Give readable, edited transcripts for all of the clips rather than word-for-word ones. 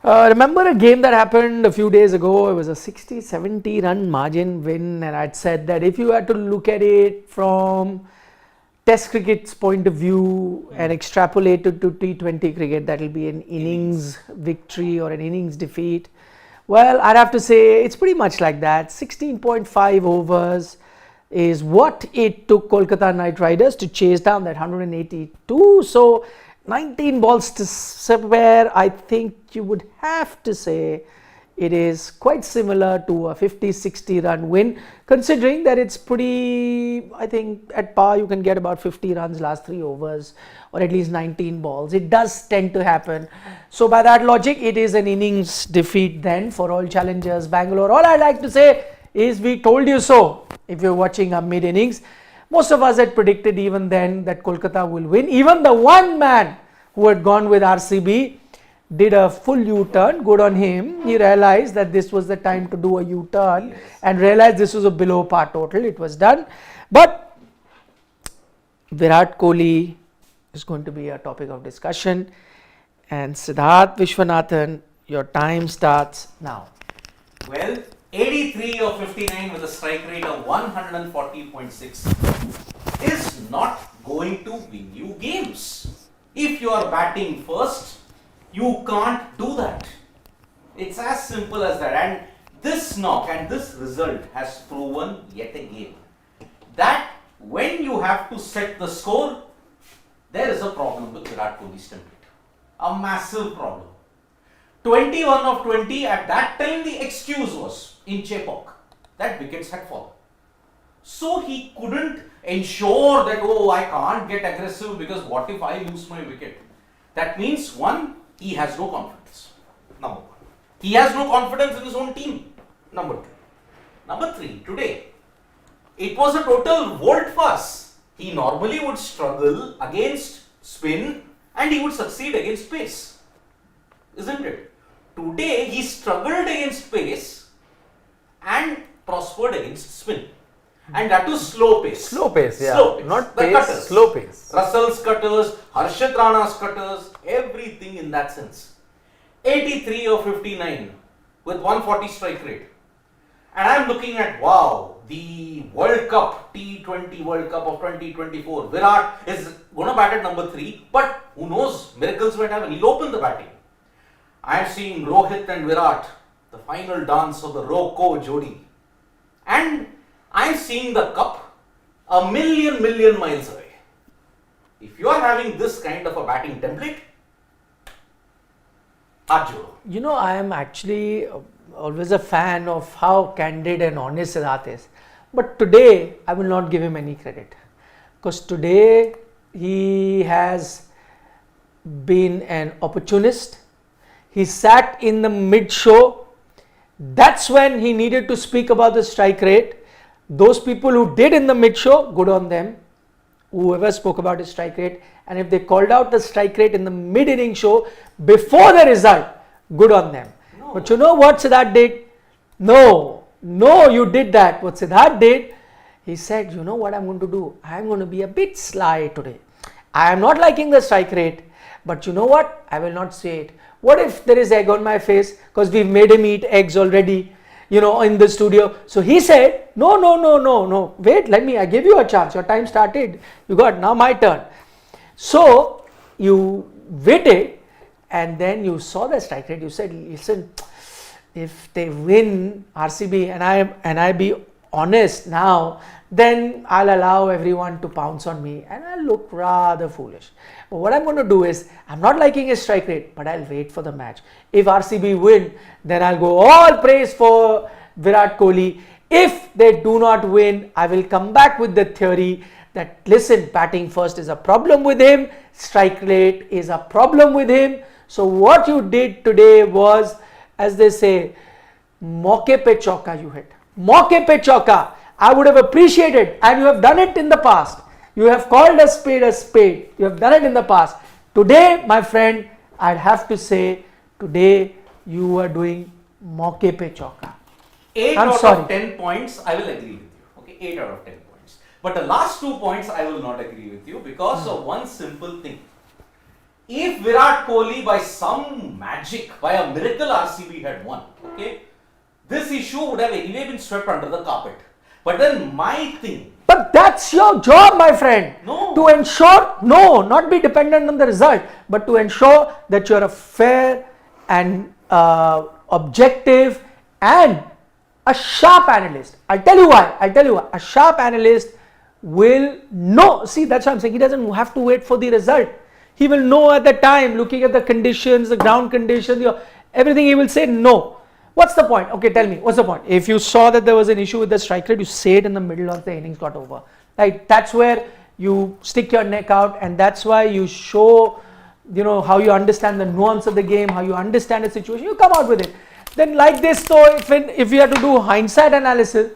Remember a game that happened a few days ago? It was a 60-70 run margin win, and I'd said that if you had to look at it from Test cricket's point of view and extrapolate it to T20 cricket, that will be an innings victory or an innings defeat. Well, I'd have to say it's pretty much like that. 16.5 overs is what it took Kolkata Knight Riders to chase down that 182. So 19 balls to spare. I think you would have to say it is quite similar to a 50-60 run win, considering that it's pretty, I think at par you can get about 50 runs last 3 overs or at least 19 balls. It does tend to happen. So by that logic, it is an innings defeat then for all challengers Bangalore. All I'd like to say is we told you so. If you're watching our mid innings, most of us had predicted even then that Kolkata will win. Even the one man who had gone with RCB did a full U-turn. Good on him. He realized that this was the time to do a U-turn and realized this was a below par total. It was done. But Virat Kohli is going to be a topic of discussion. And Siddharth Vishwanathan, your time starts now. Well, 83 of 59 with a strike rate of 140.6 is not going to win you games. If you are batting first, you can't do that. It's as simple as that. And this knock and this result has proven yet again that when you have to set the score, there is a problem with Virat Kohli's template. A massive problem. 21 of 20, at that time the excuse was in Chepauk that wickets had fallen. So he couldn't ensure that, oh, I can't get aggressive because what if I lose my wicket? That means, one, he has no confidence. Number one. He has no confidence in his own team. Number two. Number three, today, it was a total volte-face. He normally would struggle against spin and he would succeed against pace. Isn't it? Today, he struggled against pace and prospered against spin. And that was slow pace. Slow pace, yeah. Slow pace. Not The pace, cutters. slow pace. Russell's cutters, Harshit Rana's cutters, everything in that sense. 83 of 59 with 140 strike rate. And I'm looking at, wow, the World Cup, T20 World Cup of 2024. Virat is going to bat at number 3, but who knows, miracles might happen. He'll open the batting. I'm seeing Rohit and Virat, the final dance of the Roko Jodi. And I'm seeing the cup a million miles away. If you are having this kind of a batting template, Arjun. You know, I am actually always a fan of how candid and honest Siddharth is. But today, I will not give him any credit. Because today, he has been an opportunist. He sat in the mid-show. That's when he needed to speak about the strike rate. Those people who did in the mid-show, good on them. Whoever spoke about his strike rate. And if they called out the strike rate in the mid-inning show before the result, good on them. No. But you know what Siddharth did? No, you did that. What Siddharth did, he said, you know what I'm going to do? I'm going to be a bit sly today. I am not liking the strike rate. But you know what? I will not say it. What if there is egg on my face? Because we've made him eat eggs already, in the studio. So he said, no. Wait, I gave you a chance. Your time started. You got, now my turn. So you waited and then you saw the strike rate. You said, listen, if they win RCB and I be honest now, then I'll allow everyone to pounce on me and I'll look rather foolish. But what I'm going to do is, I'm not liking his strike rate, but I'll wait for the match. If RCB win, then I'll go all praise for Virat Kohli. If they do not win, I will come back with the theory that, listen, batting first is a problem with him, strike rate is a problem with him. So what you did today was, as they say, mauke pe chauka you hit. Mauke pe chauka. I would have appreciated, and you have done it in the past. You have called a spade a spade. You have done it in the past. Today, my friend, I'd have to say, today you are doing mauke pe chauka. 8 I'm out sorry. of 10 points, I will agree with you. Okay, 8 out of 10 points. But the last 2 points, I will not agree with you because of one simple thing. if Virat Kohli by some magic, by a miracle RCB had won, okay, this issue would have anyway been swept under the carpet. But then my thing. But that's your job, my friend. No. To ensure, no, not be dependent on the result, but to ensure that you're a fair and objective and a sharp analyst. I'll tell you why. A sharp analyst will know. See, that's what I'm saying. He doesn't have to wait for the result. He will know at the time, looking at the conditions, the ground conditions, everything, he will say no. What's the point? Okay, tell me, what's the point? If you saw that there was an issue with the strike rate, you say it in the middle of the innings got over. Like, that's where you stick your neck out, and that's why you show, how you understand the nuance of the game, how you understand the situation, you come out with it. Then like this though, if we have to do hindsight analysis,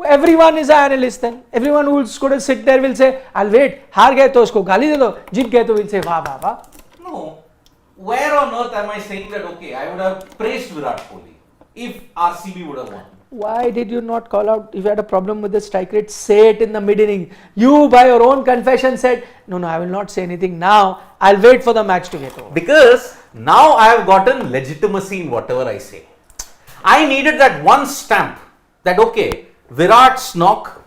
everyone is an analyst then. Everyone who's going to sit there will say, I'll wait, haar gaye to usko gali de do, jeet gaye to will say, wah, wah, wah. No. Where on earth am I saying that, okay, I would have praised Virat Kohli if RCB would have won? Why did you not call out, if you had a problem with the strike rate, say it in the mid-inning? You, by your own confession, said, no, I will not say anything now. I'll wait for the match to get over. Because now I have gotten legitimacy in whatever I say. I needed that one stamp that, okay, Virat's knock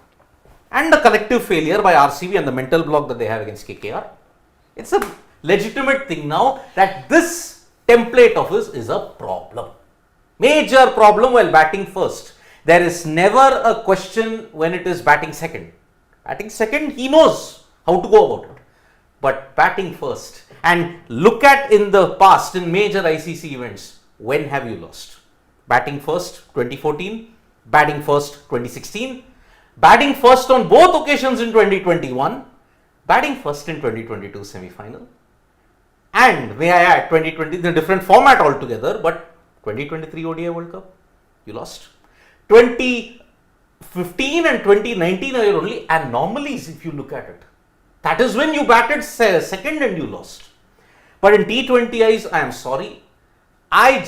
and the collective failure by RCB and the mental block that they have against KKR, it's a legitimate thing now that this template of his is a problem. Major problem while batting first. There is never a question when it is batting second. Batting second, he knows how to go about it. But batting first. And look at in the past, in major ICC events, when have you lost? Batting first, 2014. Batting first, 2016. Batting first on both occasions in 2021. Batting first in 2022 semi-final. And may I add, 2020, the different format altogether, but 2023 ODI World Cup, you lost. 2015 and 2019 are your only anomalies if you look at it. That is when you batted second and you lost. But in T20Is, I am sorry. I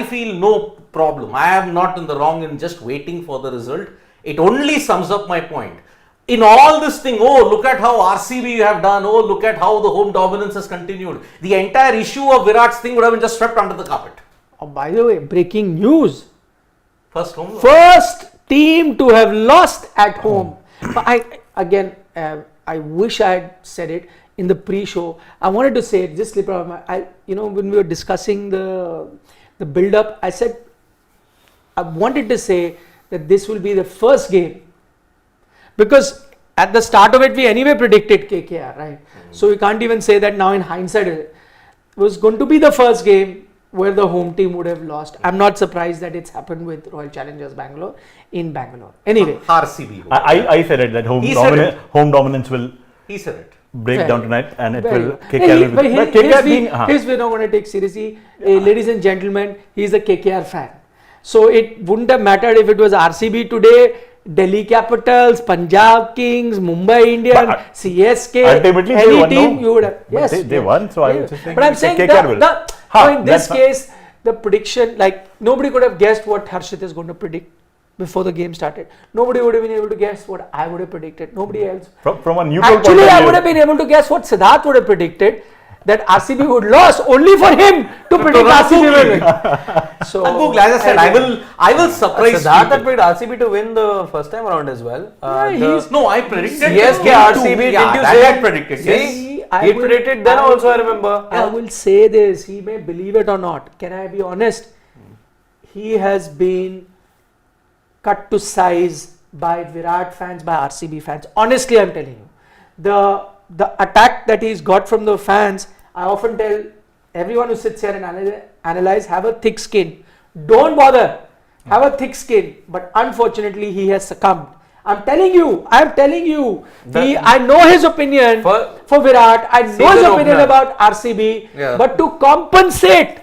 feel no problem. I am not in the wrong in just waiting for the result. It only sums up my point. In all this thing, oh, look at how RCB you have done. Oh, look at how the home dominance has continued. The entire issue of Virat's thing would have been just swept under the carpet. Oh, by the way, breaking news. First home. First team to have lost at home. But I wish I had said it in the pre-show. I wanted to say it, just slip out of my. When we were discussing the build-up, I said I wanted to say that this will be the first game, because at the start of it we anyway predicted KKR, right? So we can't even say that now in hindsight. It was going to be the first game where the home team would have lost. I'm not surprised that it's happened with Royal Challengers Bangalore in Bangalore. Anyway, RCB. I said it that home dominance will. He said it. Break down tonight, and it will. Here's we're not going to take seriously, ladies and gentlemen. He's a KKR fan, so it wouldn't have mattered if it was RCB today, Delhi Capitals, Punjab Kings, Mumbai Indians, CSK, ultimately any they won, team, no? you would have. Yes, they won. So I was just saying. But I'm saying in this case, the prediction, like nobody could have guessed what Harshit is going to predict before the game started. Nobody would have been able to guess what I would have predicted. Nobody else. From a neutral Actually, point of I view, would have been able to guess what Siddharth would have predicted, that RCB would lose, only for him to predict RCB will win. So, Google, as I said, I will surprise Siddharth had predicted RCB to win the first time around as well. No, I predicted CSK, RCB, didn't you that say? I predicted. Yes. He predicted then also, I remember. I will say this, he may believe it or not. Can I be honest? He has been cut to size by Virat fans, by RCB fans. Honestly, I'm telling you. The attack that he's got from the fans, I often tell everyone who sits here and analyze, have a thick skin. Don't bother. Have a thick skin. But unfortunately, he has succumbed. I'm telling you. I know his opinion for Virat. I know his opinion about RCB. Yeah. But to compensate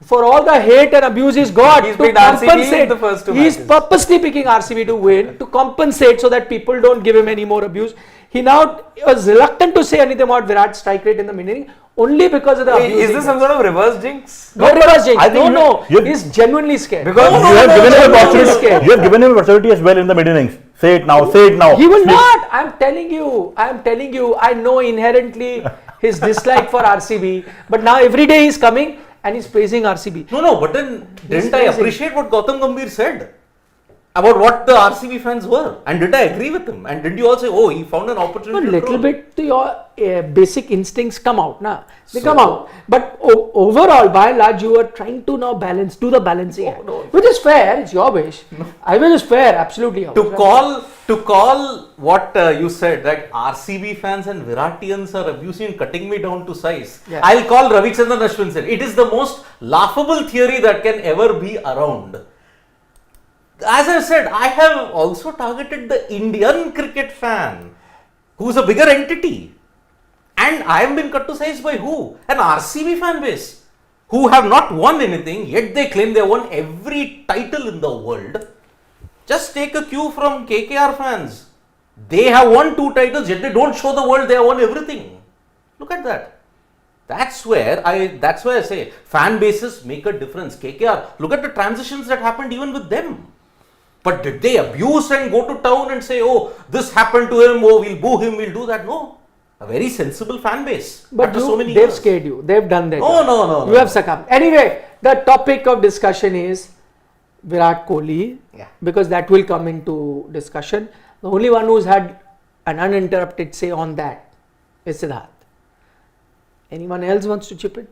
for all the hate and abuse he's got, He's to picked RCB compensate, in the first two he's matches. purposely picking RCB to win, to compensate so that people don't give him any more abuse. He now was reluctant to say anything about Virat's strike rate in the beginning, only because of the abuse. Is this some sort of reverse jinx? No reverse jinx. I think No. you- He's genuinely scared. Because you have given him an genuinely opportunity. scared. You have given him an opportunity as well in the mid innings. Say it now. He will not. I'm telling you. I know inherently his dislike for RCB. But now every day he's coming and he's praising RCB. No, but then didn't I crazy. appreciate what Gautam Gambhir said about what the RCB fans were? And did I agree with him? And did you all say, oh, he found an opportunity A to little troll? bit your basic instincts come out, na? They come out. But overall, by and large, you are trying to now do the balancing act. Which is fair, it's your wish. I will is fair, absolutely. Your wish. To call what you said, that RCB fans and Viratians are abusing and cutting me down to size. Yeah. I'll call Ravichandran Ashwin said, it is the most laughable theory that can ever be around. As I said, I have also targeted the Indian cricket fan, who's a bigger entity. And I have been cut to size by who? An RCB fan base, who have not won anything, yet they claim they won every title in the world. Just take a cue from KKR fans. They have won 2 titles, yet they don't show the world they have won everything. Look at that. That's where I say fan bases make a difference. KKR, look at the transitions that happened even with them. But did they abuse and go to town and say, oh, this happened to him, oh, we'll boo him, we'll do that? No. A very sensible fan base. But after so many they've years. scared you. They've done that. No. You have succumbed. Anyway, the topic of discussion is Virat Kohli. Yeah. Because that will come into discussion. The only one who's had an uninterrupted say on that is Siddharth. Anyone else wants to chip in?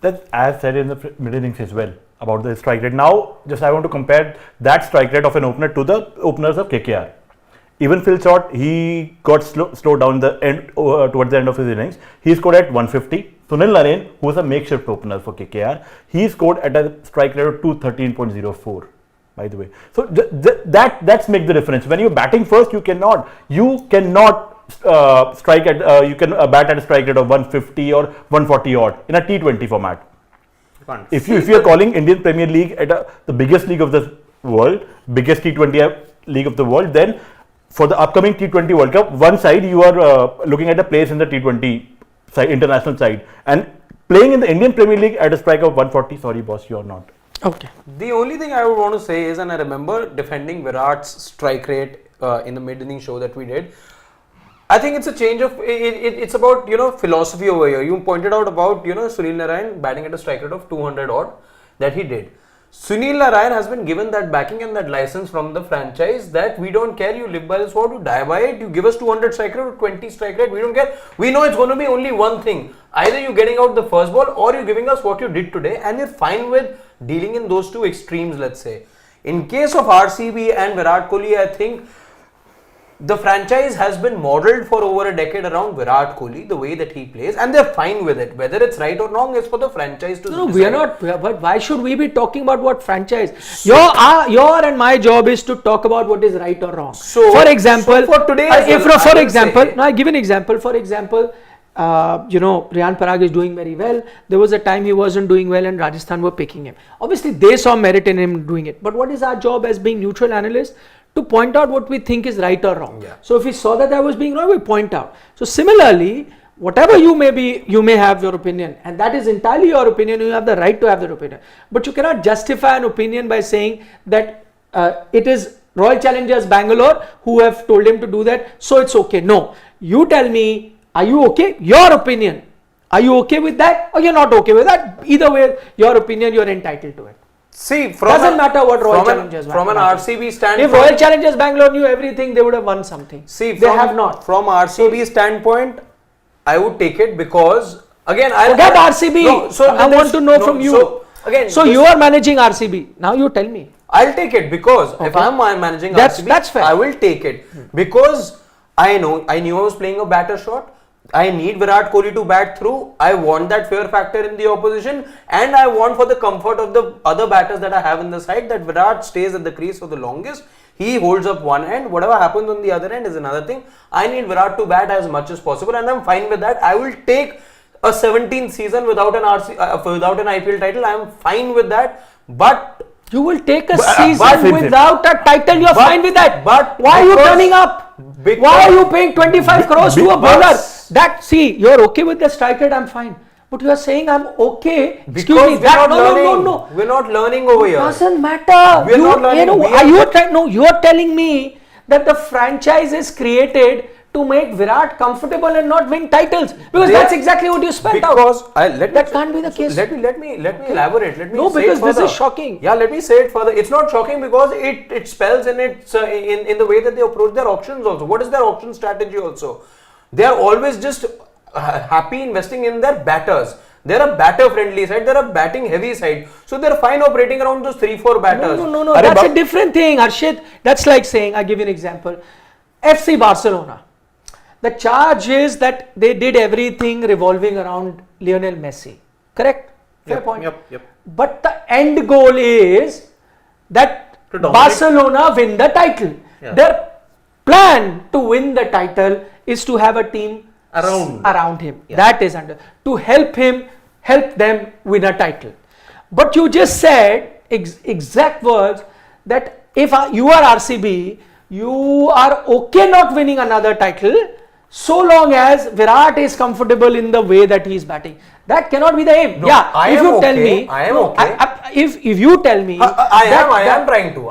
That I have said in the middle innings as well about the strike rate. Now, just I want to compare that strike rate of an opener to the openers of KKR. Even Phil Short, he got slowed down the end towards the end of his innings. He scored at 150. Sunil Narine, who was a makeshift opener for KKR, he scored at a strike rate of 213.04. By the way, so that's make the difference. When you're batting first, you cannot strike at you can bat at a strike rate of 150 or 140 odd in a T20 format. If you are calling Indian Premier League at the biggest league of the world, biggest T20 league of the world, then for the upcoming T20 World Cup, one side you are looking at a place in the T20 side, international side, and playing in the Indian Premier League at a strike of 140. Sorry, boss, you are not. Okay. The only thing I would want to say is, and I remember defending Virat's strike rate in the mid-inning show that we did. I think it's a change of, it's about, philosophy over here. You pointed out about, Sunil Narine batting at a strike rate of 200 odd that he did. Sunil Narine has been given that backing and that license from the franchise that we don't care, you live by the sword, you die by it, you give us 200 strike rate or 20 strike rate, we don't care. We know it's going to be only one thing. Either you're getting out the first ball or you're giving us what you did today, and you're fine with dealing in those two extremes, let's say. In case of RCB and Virat Kohli, I think the franchise has been modeled for over a decade around Virat Kohli, the way that he plays, and they're fine with it. Whether it's right or wrong is for the franchise to No, decide. we are not. But why should we be talking about what franchise? Your and my job is to talk about what is right or wrong. So, for example, so for today, I give an example. For example, Riyan Parag is doing very well. There was a time he wasn't doing well, and Rajasthan were picking him. Obviously, they saw merit in him doing it. But what is our job as being neutral analysts? To point out what we think is right or wrong. Yeah. So if we saw that I was being wrong, we point out. So similarly, whatever you may have your opinion, and that is entirely your opinion. You have the right to have that opinion, but you cannot justify an opinion by saying that it is Royal Challengers Bangalore who have told him to do that, so it's okay. No, you tell me, are you okay? Your opinion. Are you okay with that, or you're not okay with that? Either way, your opinion, you're entitled to it. See, Doesn't matter what Royal Challengers from an Bangalore. RCB standpoint. If Royal Challengers Bangalore knew everything, they would have won something. See, they have not. From RCB standpoint, I would take it because again, Forget RCB. No, so I want to know from you. So you are managing RCB. Now you tell me. I'll take it because if I'm managing RCB, that's fair. I will take it because I knew I was playing a batter shot. I need Virat Kohli to bat through. I want that fear factor in the opposition, and I want, for the comfort of the other batters that I have in the side, that Virat stays at the crease for the longest. He holds up one end. Whatever happens on the other end is another thing. I need Virat to bat as much as possible, and I'm fine with that. I will take a 17th season without an IPL title. I am fine with that. But you will take a season without a title. You're fine with that. But why are you turning up? Why are you paying 25 crores to a bowler? You're okay with the strike rate. I'm fine. But you are saying I'm okay. Excuse me. No. We're not learning over here. Doesn't matter. We're not learning. You are telling me that the franchise is created to make Virat comfortable and not win titles? Because that's exactly what you spelled out. That can't be the case. Let me elaborate. Let me No, say because it further. this is shocking. Yeah, let me say it further. It's not shocking because it spells in its in the way that they approach their auctions also. What is their auction strategy also? They are always just happy investing in their batters. They're a batter friendly side, they're a batting heavy side. So they're fine operating around those 3-4 batters. No. That's a different thing, Harshit. That's like saying, I'll give you an example. FC Barcelona. The charge is that they did everything revolving around Lionel Messi. Correct? Fair point. Yep. But the end goal is that Barcelona win the title. Yeah. Their plan to win the title is to have a team around him. Yeah. That is to help them win a title. But you just said exact words that if you are RCB, you are okay not winning another title so long as Virat is comfortable in the way that he is batting. That cannot be the aim. No, Yeah, I if am you tell okay. me, I am okay. If you tell me, I am trying to.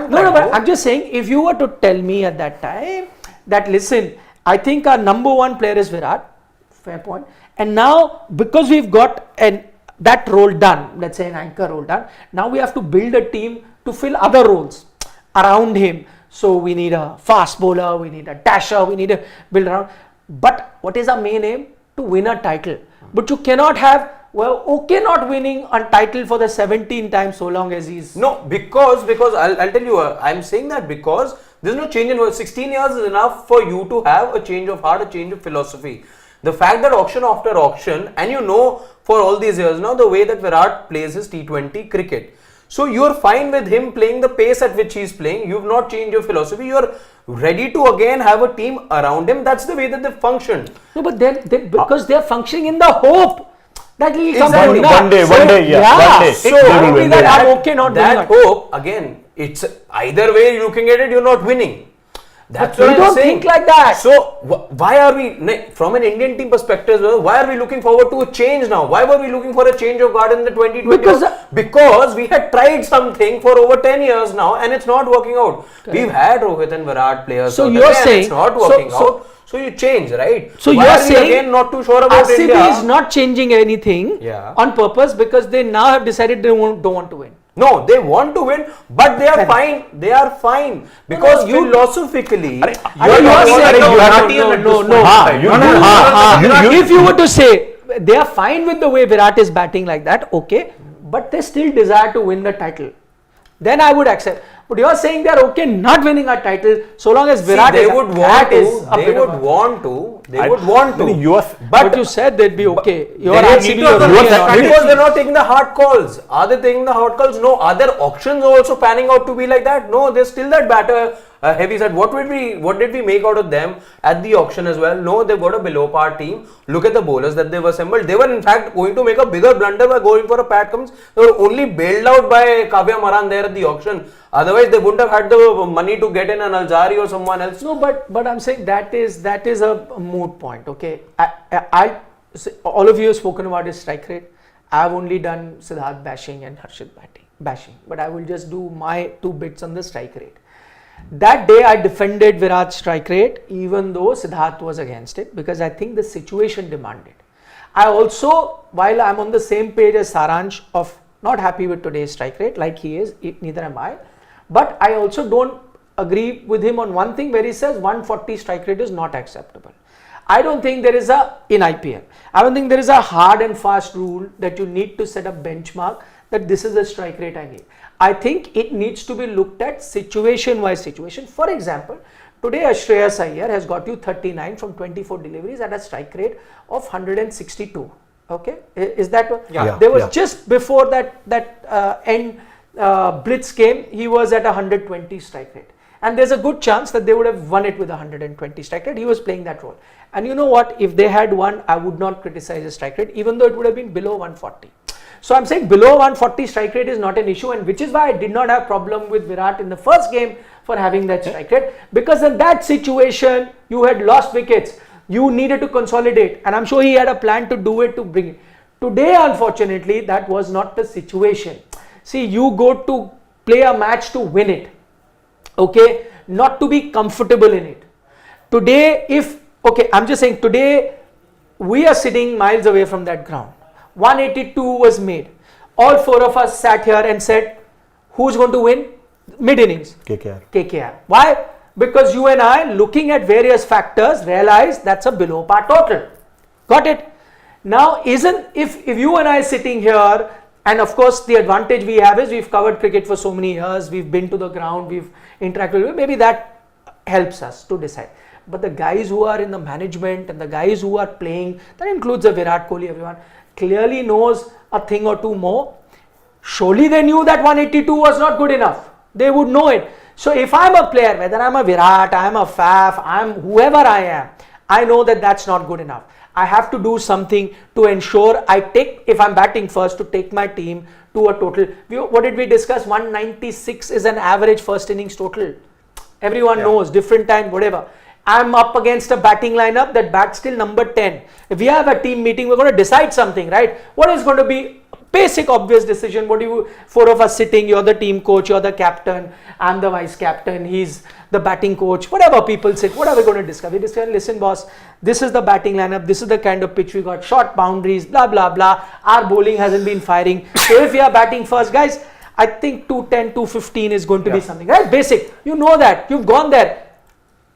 but I'm just saying, if you were to tell me at that time that listen, I think our number one player is Virat. Fair point. And now because we've got that role done, let's say an anchor role done, now we have to build a team to fill other roles around him. So we need a fast bowler, we need a dasher, we need to build around. But what is our main aim? To win a title. But you cannot have, not winning a title for the 17th time so long as he's... No, because I'll tell you, I'm saying that because there's no change in 16 years is enough for you to have a change of heart, a change of philosophy. The fact that auction after auction, and you know for all these years now the way that Virat plays his T20 cricket. So you're fine with him playing the pace at which he's playing. You've not changed your philosophy. You're ready to again have a team around him. That's the way that they function. No, but because they're functioning in the hope that will come Exactly. One day, One day. So they will win. that I'm okay not that winning. hope, again, it's either way you're looking at it, you're not winning. That's But what we I'm don't saying. think like that. So why are we, from an Indian team perspective, why are we looking forward to a change now? Why were we looking for a change of guard in the 2020? Because we had tried something for over 10 years now and it's not working out. Correct. We've had Rohit and Virat players. So out you're there and saying it's not working out. So you change, right? So why you're are we saying again not too sure about RCB India? is not changing anything on purpose because they now have decided they don't want to win. No, they want to win, but they are fine. They are fine because philosophically, If you were to say they are fine with the way Virat is batting like that, okay, but they still desire to win the title, then I would accept. But you are saying they are okay not winning a title so long as Virat they is. would want to. They would want to. But you said they'd be okay. Your They RCB, need to your because they're not taking the hard calls. Are they taking the hard calls? No. Are their auctions also panning out to be like that? No. They're still that batter heavy side. What did we make out of them at the auction as well? No. They've got a below par team. Look at the bowlers that they've assembled. They were in fact going to make a bigger blunder by going for a Pat Cummins. They were only bailed out by Kavya Maran there at the auction. Otherwise, they wouldn't have had the money to get in an Alzari or someone else. No, but I'm saying that is a moot point. Okay, all of you have spoken about his strike rate. I've only done Siddharth bashing and Harshit bashing, but I will just do my 2 bits on the strike rate. That day I defended Virat's strike rate even though Siddharth was against it because I think the situation demanded. I also, while I'm on the same page as Saransh of not happy with today's strike rate like he is, neither am I, but I also don't agree with him on one thing where he says 140 strike rate is not acceptable. I don't think there is in IPL, I don't think there is a hard and fast rule that you need to set a benchmark that this is the strike rate I need. I think it needs to be looked at situation wise situation. For example, today Shreyas Iyer has got you 39 from 24 deliveries at a strike rate of 162. Okay, is that what? Yeah. There was just before that end blitz came, he was at 120 strike rate. And there's a good chance that they would have won it with 120 strike rate. He was playing that role. And you know what? If they had won, I would not criticize his strike rate, even though it would have been below 140. So I'm saying below 140 strike rate is not an issue, and which is why I did not have problem with Virat in the first game for having that strike rate, because in that situation you had lost wickets. You needed to consolidate, and I'm sure he had a plan to do it, to bring it. Today, unfortunately, that was not the situation. See, you go to play a match to win it, okay, not to be comfortable in it. Today, if okay, I'm just saying today we are sitting miles away from that ground. 182 was made. All four of us sat here and said, who's going to win? Mid innings. KKR. Why? Because you and I, looking at various factors, realized that's a below par total. Got it? Now, if you and I sitting here, and of course the advantage we have is we've covered cricket for so many years, we've been to the ground, we've interacted with, maybe that helps us to decide. But the guys who are in the management and the guys who are playing, that includes a Virat Kohli, everyone, clearly knows a thing or two more. Surely they knew that 182 was not good enough. They would know it. So if I'm a player, whether I'm a Virat, I'm a Faf, I'm whoever I am, I know that that's not good enough. I have to do something to ensure I take, if I'm batting first, to take my team to a total. What did we discuss? 196 is an average first innings total. Everyone knows, different time, whatever. I'm up against a batting lineup that bats till number 10. If we have a team meeting, we're going to decide something, right? What is going to be basic obvious decision? What do you, four of us sitting, you're the team coach, you're the captain, I'm the vice captain, he's the batting coach, whatever people sit, what are we going to discuss? We discuss, listen boss, this is the batting lineup, this is the kind of pitch we got, short boundaries, blah, blah, blah. Our bowling hasn't been firing. So if we are batting first, guys, I think 210, 215 is going to be something, right? Basic. You know that. You've gone there.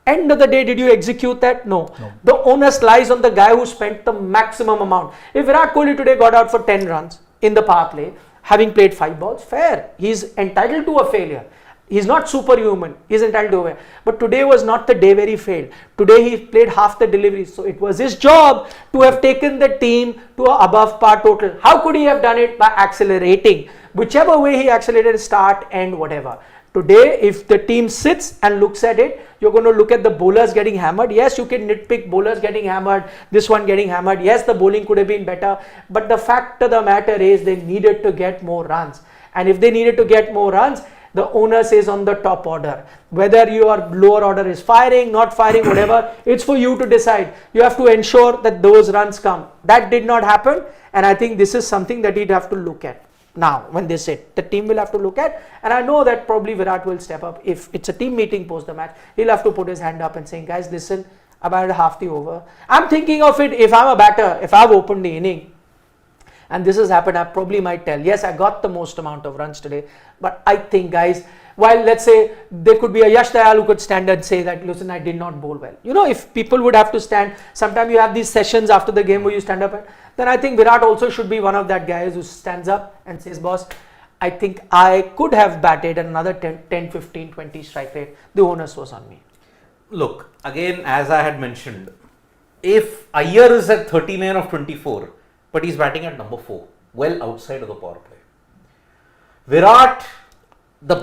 End of the day, did you execute that? No. The onus lies on the guy who spent the maximum amount. If Virat Kohli today got out for 10 runs in the power play, having played 5 balls, fair. He's entitled to a failure. He's not superhuman. He's entitled to a. But today was not the day where he failed. Today he played half the deliveries. So it was his job to have taken the team to a above par total. How could he have done it? By accelerating. Whichever way he accelerated, start, end, whatever. Today, if the team sits and looks at it, you're going to look at the bowlers getting hammered. Yes, you can nitpick bowlers getting hammered, this one getting hammered. Yes, the bowling could have been better. But the fact of the matter is they needed to get more runs. And if they needed to get more runs, the onus is on the top order. Whether your lower order is firing, not firing, whatever, it's for you to decide. You have to ensure that those runs come. That did not happen. And I think this is something that you'd have to look at. Now, when they sit, the team will have to look at, and I know that probably Virat will step up. If it's a team meeting post the match, he'll have to put his hand up and saying, guys, listen, about half the over. I'm thinking of it, if I'm a batter, if I've opened the inning, and this has happened, I probably might tell, yes, I got the most amount of runs today, but I think, guys, while let's say there could be a Yash Dayal who could stand and say that, listen, I did not bowl well. You know, if people would have to stand, sometimes you have these sessions after the game where you stand up, then I think Virat also should be one of that guys who stands up and says, boss, I think I could have batted another 10, 15, 20 strike rate. The onus was on me. Look, again, as I had mentioned, if Iyer is at 39 of 24, but he's batting at number 4, well outside of the power play. Virat,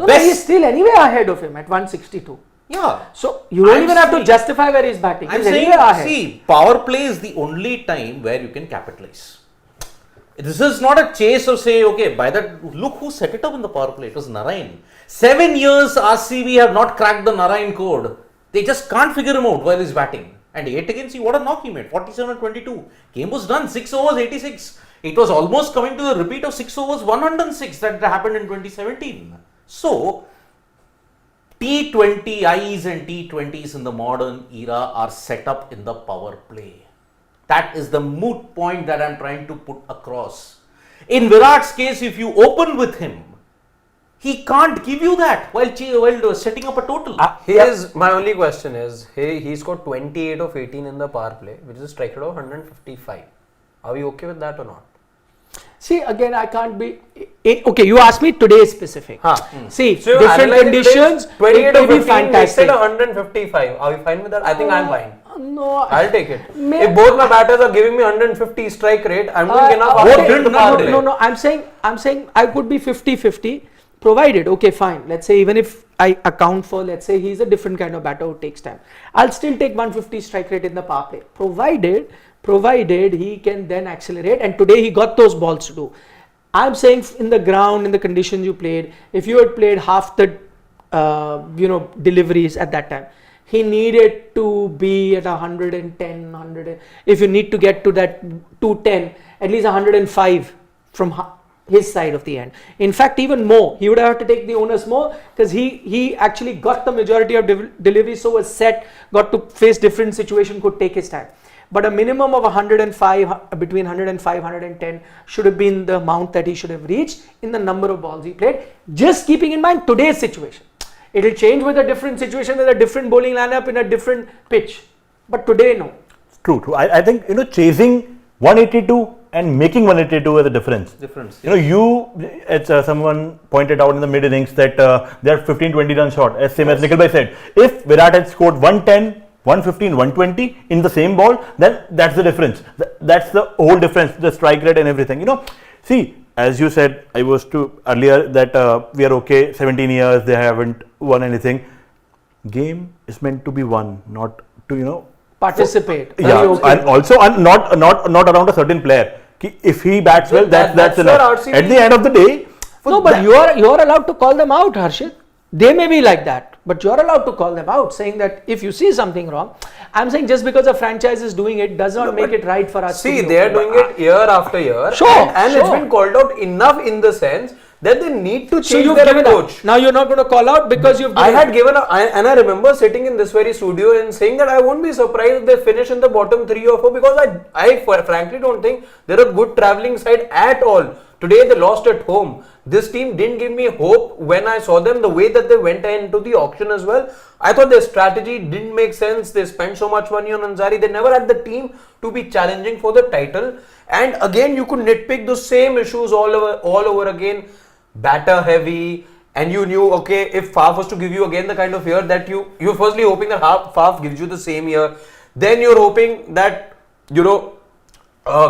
he's still anyway ahead of him at 162. Yeah. So you don't even have to justify where he's batting. I'm he's saying, anyway ahead. see, power play is the only time where you can capitalize. This is not a chase of say, okay, by that, look who set it up in the power play. It was Narayan. 7 years RCB have not cracked the Narayan code. They just can't figure him out while he's batting. And 8 against, what a knock he made, 47-22. Game was done, 6 overs, 86. It was almost coming to the repeat of 6 overs, 106 that happened in 2017. So, T20Is and T20s in the modern era are set up in the power play. That is the moot point that I'm trying to put across. In Virat's case, if you open with him, he can't give you that while setting up a total. My only question is, he scored 28 of 18 in the power play, which is a strike rate of 155. Are we okay with that or not? See, again, I can't be... Okay, you asked me today specific. See, so different conditions, 28 it may of be 15 fantastic. instead of 155. Are we fine with that? I think I'm fine. No, I'll take it. If both my batters are giving me 150 strike rate, I'm doing enough. No, I'm saying I could be 50-50 provided, okay, fine. Let's say even if I account for, let's say he's a different kind of batter who takes time. I'll still take 150 strike rate in the power play, provided he can then accelerate, and today he got those balls to do. I'm saying in the ground, in the conditions you played, if you had played half the deliveries at that time, he needed to be at 110, 100. If you need to get to that 210, at least 105 from his side of the end. In fact, even more, he would have to take the onus more because he actually got the majority of delivery, so was set, got to face different situation, could take his time. But a minimum of 105, between 105, 110 should have been the amount that he should have reached in the number of balls he played. Just keeping in mind today's situation. It will change with a different situation, with a different bowling lineup in a different pitch. But today, no. True. I think, chasing 182 and making 182 is a difference. It's someone pointed out in the mid innings that they are 15-20 runs short, as same as Nikhil bhai said. If Virat had scored 110, 115, 120 in the same ball, then that's the difference. That's the whole difference, the strike rate and everything. See, as you said, I was to earlier that we are okay, 17 years, they haven't won anything. Game is meant to be won, not to, participate. And also not around a certain player. If he bats well, that's enough. At the end of the day, no, but you are allowed to call them out, Harshit. They may be like that, but you are allowed to call them out, saying that if you see something wrong. I'm saying just because a franchise is doing it does not make it right for us. See, they are doing it year after year, and it's been called out enough in the sense that they need to change their approach. Now you're not going to call out because you've given and I remember sitting in this very studio and saying that I won't be surprised if they finish in the bottom 3 or 4 because I frankly don't think they're a good travelling side at all. Today they lost at home. This team didn't give me hope when I saw them, the way that they went into the auction as well. I thought their strategy didn't make sense. They spent so much money on Ansari. They never had the team to be challenging for the title. And again, you could nitpick the same issues all over again. Batter heavy, and you knew, okay, if Faf was to give you again the kind of year that you're firstly hoping that Faf gives you the same year, then you're hoping that,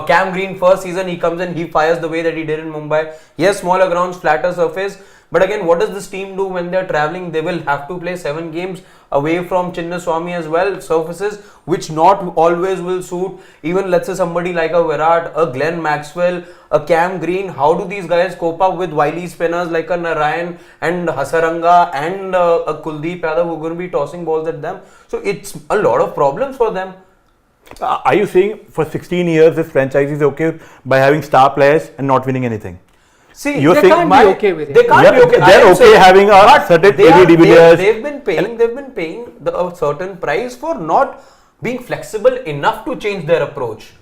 Cam Green first season he comes in, he fires the way that he did in Mumbai. Yes, smaller grounds, flatter surface, but again, what does this team do when they're travelling? They will have to play 7 games away from Chinnaswamy as well, surfaces which not always will suit even, let's say, somebody like a Virat, a Glenn Maxwell, a Cam Green. How do these guys cope up with wily spinners like a Narayan and Hasaranga and a Kuldeep Yadav who are going to be tossing balls at them? So it's a lot of problems for them. Are you saying for 16 years this franchise is okay by having star players and not winning anything? See, they can't be okay with it. They can't be okay. They're okay having a certain AB de Villiers. They've been paying a certain price for not being flexible enough to change their approach.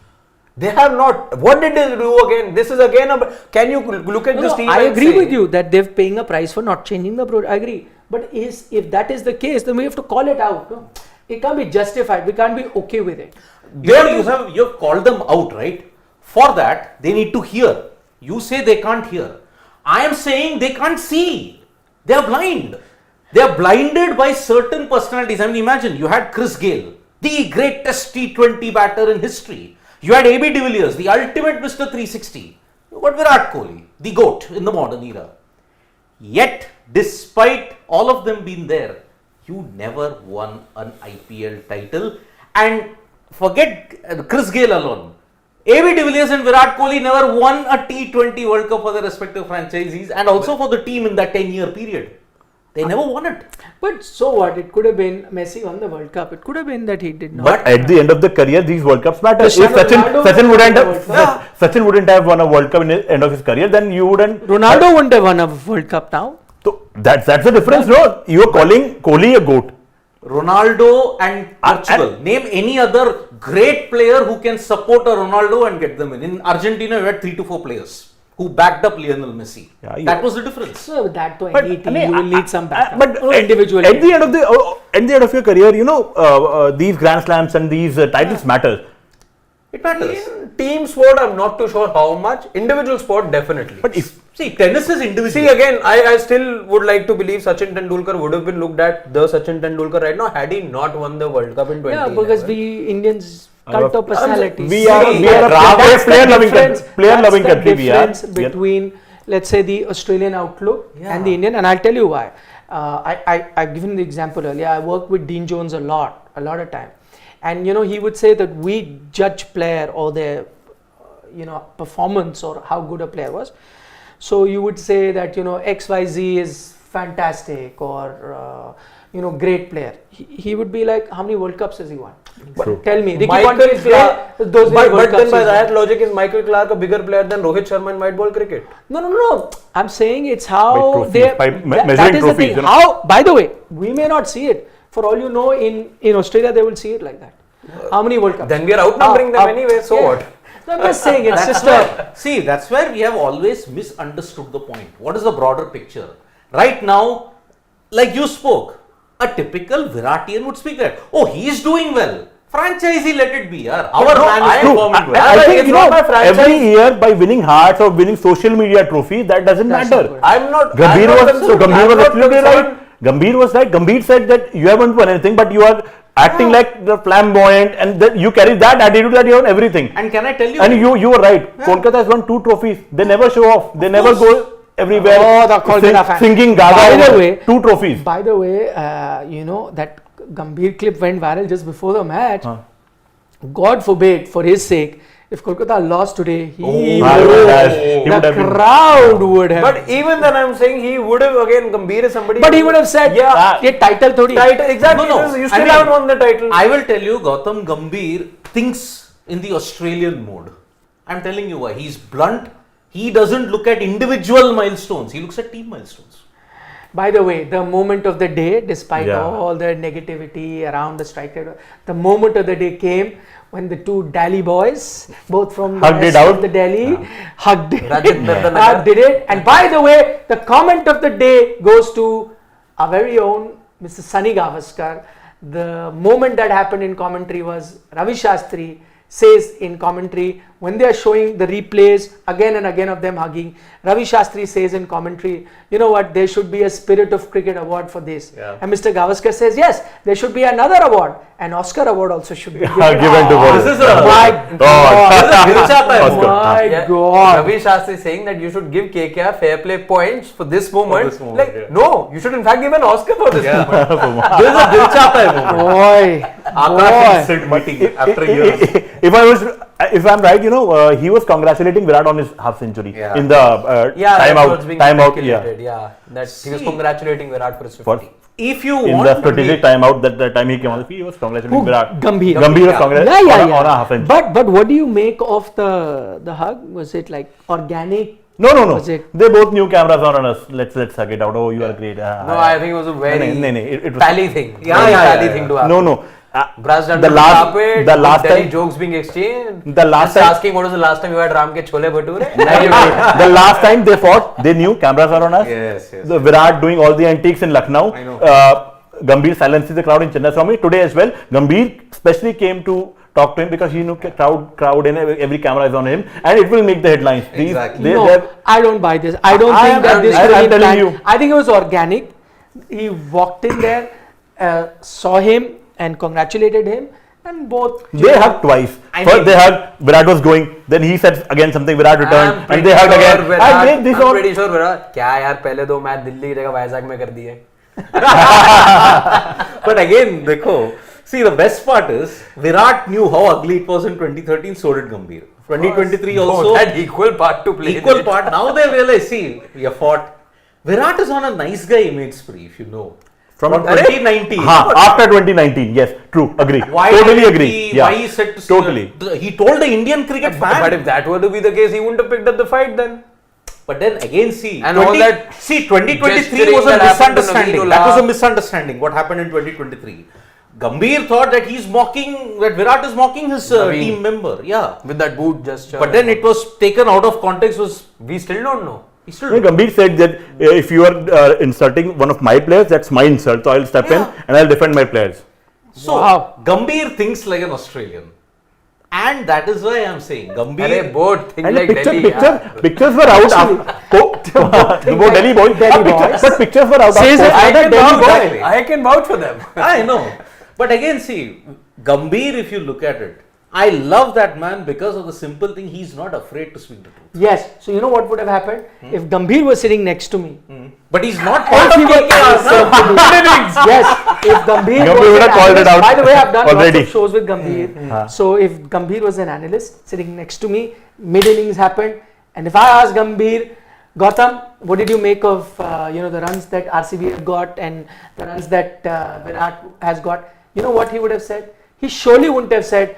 They have not. What did they do again? This is again can you look at this team? I agree with you that they're paying a price for not changing the approach. I agree. But if that is the case, then we have to call it out. No? It can't be justified. We can't be okay with it. You have called them out, right? For that, they need to hear. You say they can't hear. I am saying they can't see. They are blind. They are blinded by certain personalities. I mean, imagine you had Chris Gayle, the greatest T20 batter in history. You had AB de Villiers, the ultimate Mr. 360. You got Virat Kohli, the GOAT in the modern era. Yet, despite all of them being there, you never won an IPL title. And forget Chris Gayle alone. AB de Villiers and Virat Kohli never won a T20 World Cup for their respective franchises and also for the team in that 10-year period. They never won it. But so what? It could have been Messi won the World Cup. It could have been that he did not. But at the end of the career, these World Cups matter. If Sachin wouldn't have won a World Cup in the end of his career, then you wouldn't. Ronaldo wouldn't have won a World Cup now. So that's the difference, no? You are calling Kohli a GOAT. Ronaldo and Portugal. Name any other great player who can support a Ronaldo and get them in. In Argentina, you had 3 to 4 players who backed up Lionel Messi. That was the difference. So that to any team, you will need some backup. But individually, at the end of your career, these Grand Slams and these titles matter. It matters. In team sport, I'm not too sure how much. Individual sport, definitely. But tennis is individual. See, again, I still would like to believe Sachin Tendulkar would have been looked at the Sachin Tendulkar right now had he not won the World Cup in 2011. Yeah, because we Indians cult of personalities. We are a player-loving country. We are between, let's say, the Australian outlook and the Indian, and I'll tell you why. I've given the example earlier. I work with Dean Jones a lot of time. And he would say that we judge player or their performance or how good a player was. So you would say that XYZ is fantastic or great player. He would be like, how many World Cups has he won? But tell me, Ricky Michael Ponting is Clark, there, those but World then Cups by is that there. logic, is Michael Clark a bigger player than Rohit Sharma in white ball cricket? No. I'm saying it's By how trophies, they. by that measuring is the trophies, thing. you know. How, by the way, we may not see it. For all you know, in Australia they will see it like that. How many World Cups? Then we are outnumbering them anyway, so Yeah. what? No, I'm just saying it's just See, that's where we have always misunderstood the point. What is the broader picture? Right now, like you spoke, a typical Viratian would speak that, oh, he's doing well. Franchisee, let it be. Our man is performing well. I think It's not my franchise. every year by winning hearts or winning social media trophies, that doesn't That's matter. not good. I'm not. Gambhir I'm not was concerned. Gambhir I'm was not absolutely concerned. right. Gambhir was right. Gambhir said that you haven't won anything, but you are acting like the flamboyant, and that you carry that attitude that you won everything. And can I tell you? And you were right. Kolkata has won 2 trophies. They never show off. They never go everywhere. Oh, the Kolkata fan. Singing Gaga. By the over way, 2 trophies. By the way, you know that Gambhir clip went viral just before the match. God forbid, for his sake, if Kolkata lost today, he He would would have, have the been- crowd would have. But even then, I'm saying he would have again. Gambhir is somebody. But he would have said, Yeah. "Ye title thodi." Title, exactly. No, no. You I still mean, haven't won the title. I will tell you, Gautam Gambhir thinks in the Australian mode. I'm telling you why. He's blunt. He doesn't look at individual milestones. He looks at team milestones. By the way, the moment of the day, despite Yeah. all the negativity around the strike rate, the moment of the day came when the two Delhi boys, both from the Hugged it west out. of the Delhi, hugged it. Rajinder Nagar. Did it. And by the way, the comment of the day goes to our very own Mr. Sunny Gavaskar. The moment that happened in commentary was Ravi Shastri says in commentary, when they are showing the replays again and again of them hugging, Ravi Shastri says in commentary, you know what, there should be a Spirit of Cricket award for this. Yeah. And Mr. Gavaskar says, yes, there should be another award. An Oscar award also should be given. Given to both. This is a- My God. Oscar. My Yeah. God. Ravi Shastri saying that you should give KKR fair play points for this moment. this moment, Like, yeah. no, you should in fact give an Oscar for this moment. This is a dil chahta hai moment. Boy. Akash Boy. and Sid meeting after years. If I'm right, he was congratulating Virat on his half century Yeah. in the Yeah, that's timeout. what's being Timeout, speculated. Yeah, that he was See. congratulating Virat for his 50. For, If you in want the to strategic be- timeout that time he came on the field, he was congratulating Who? Virat. Gambhir. Gambhir was Yeah. congratulating Yeah. on a half century. But what do you make of the hug? Was it like organic? No. Was it- They both knew cameras are on us. Let's suck it out. Oh, you are great. No, I think it was a very No, it was pally thing. Yeah, Very yeah, pally yeah, thing yeah. to happen. no. Brass done the on last- carpet, the last Delhi time- jokes being exchanged. The last Just time- asking what was the last time you had Ram ke chole bhature? the last time they fought, they knew cameras are on us. Yes. The Virat doing all the antiques in Lucknow. I know. Gambhir silences the crowd in Chennai. Today as well, Gambhir especially came to talk to him because he knew crowd and every camera is on him, and it will make the headlines. Exactly. No, I don't buy this. I don't I think am- that this I- was I'm in telling plan. you. I think it was organic. He walked in there, saw him, and congratulated him, and both. They hugged twice. I First mean- they hugged, Virat was going, then he said again something, Virat returned, and they hugged again. I made this I'm all. pretty sure Virat, क्या यार पहले 2 match Delhi की जगह वाइजैक में कर दिए. But again, देखो, see the best part is Virat knew how ugly it was in 2013. So did Gambhir. 2023 also had equal part to play. in equal it. part. Now they realize, see, we have fought. Virat is on a nice guy image spree, if you know. From 2019. After 2019, yes, true, agree. Why Totally did agree. He, Yeah. why he said to Totally. He told the Indian cricket fan. But if that were to be the case, he wouldn't have picked up the fight then. But then again, see, And all that 2023 gesturing was a that happened to misunderstanding. Naveen That was a Ullah. misunderstanding. What happened in 2023? Gambhir thought that he's mocking, that Virat is mocking his Naveen. team member. Yeah. With that boot gesture. But then it was taken out of context. Was we still don't know. he still Gambhir said that if you are insulting one of my players, that's my insult. So I'll step in and I'll defend my players. So Wow. Gambhir thinks like an Australian, and that is why I'm saying Gambhir. Arey, both think And like the Delhi. pictures were out after both Delhi boys. Delhi But boys. but pictures were out Says after. it, I can Delhi vouch, boy. Exactly. I can vouch for them. I know, but again, see, Gambhir. If you look at it, I love that man because of the simple thing. He's not afraid to speak the truth. Yes. So you know what would have happened if Gambhir was sitting next to me. But he's not If part he of were- KKR. no? Yes, if Gambhir, Gambhir was would an have called it analyst- out By the way, I've done already. lots of shows with Gambhir. So if Gambhir was an analyst sitting next to me, mid innings happened, and if I asked Gambhir, Gautam, what did you make of the runs that RCB got and the runs that Virat has got? You know what he would have said? he surely wouldn't have said,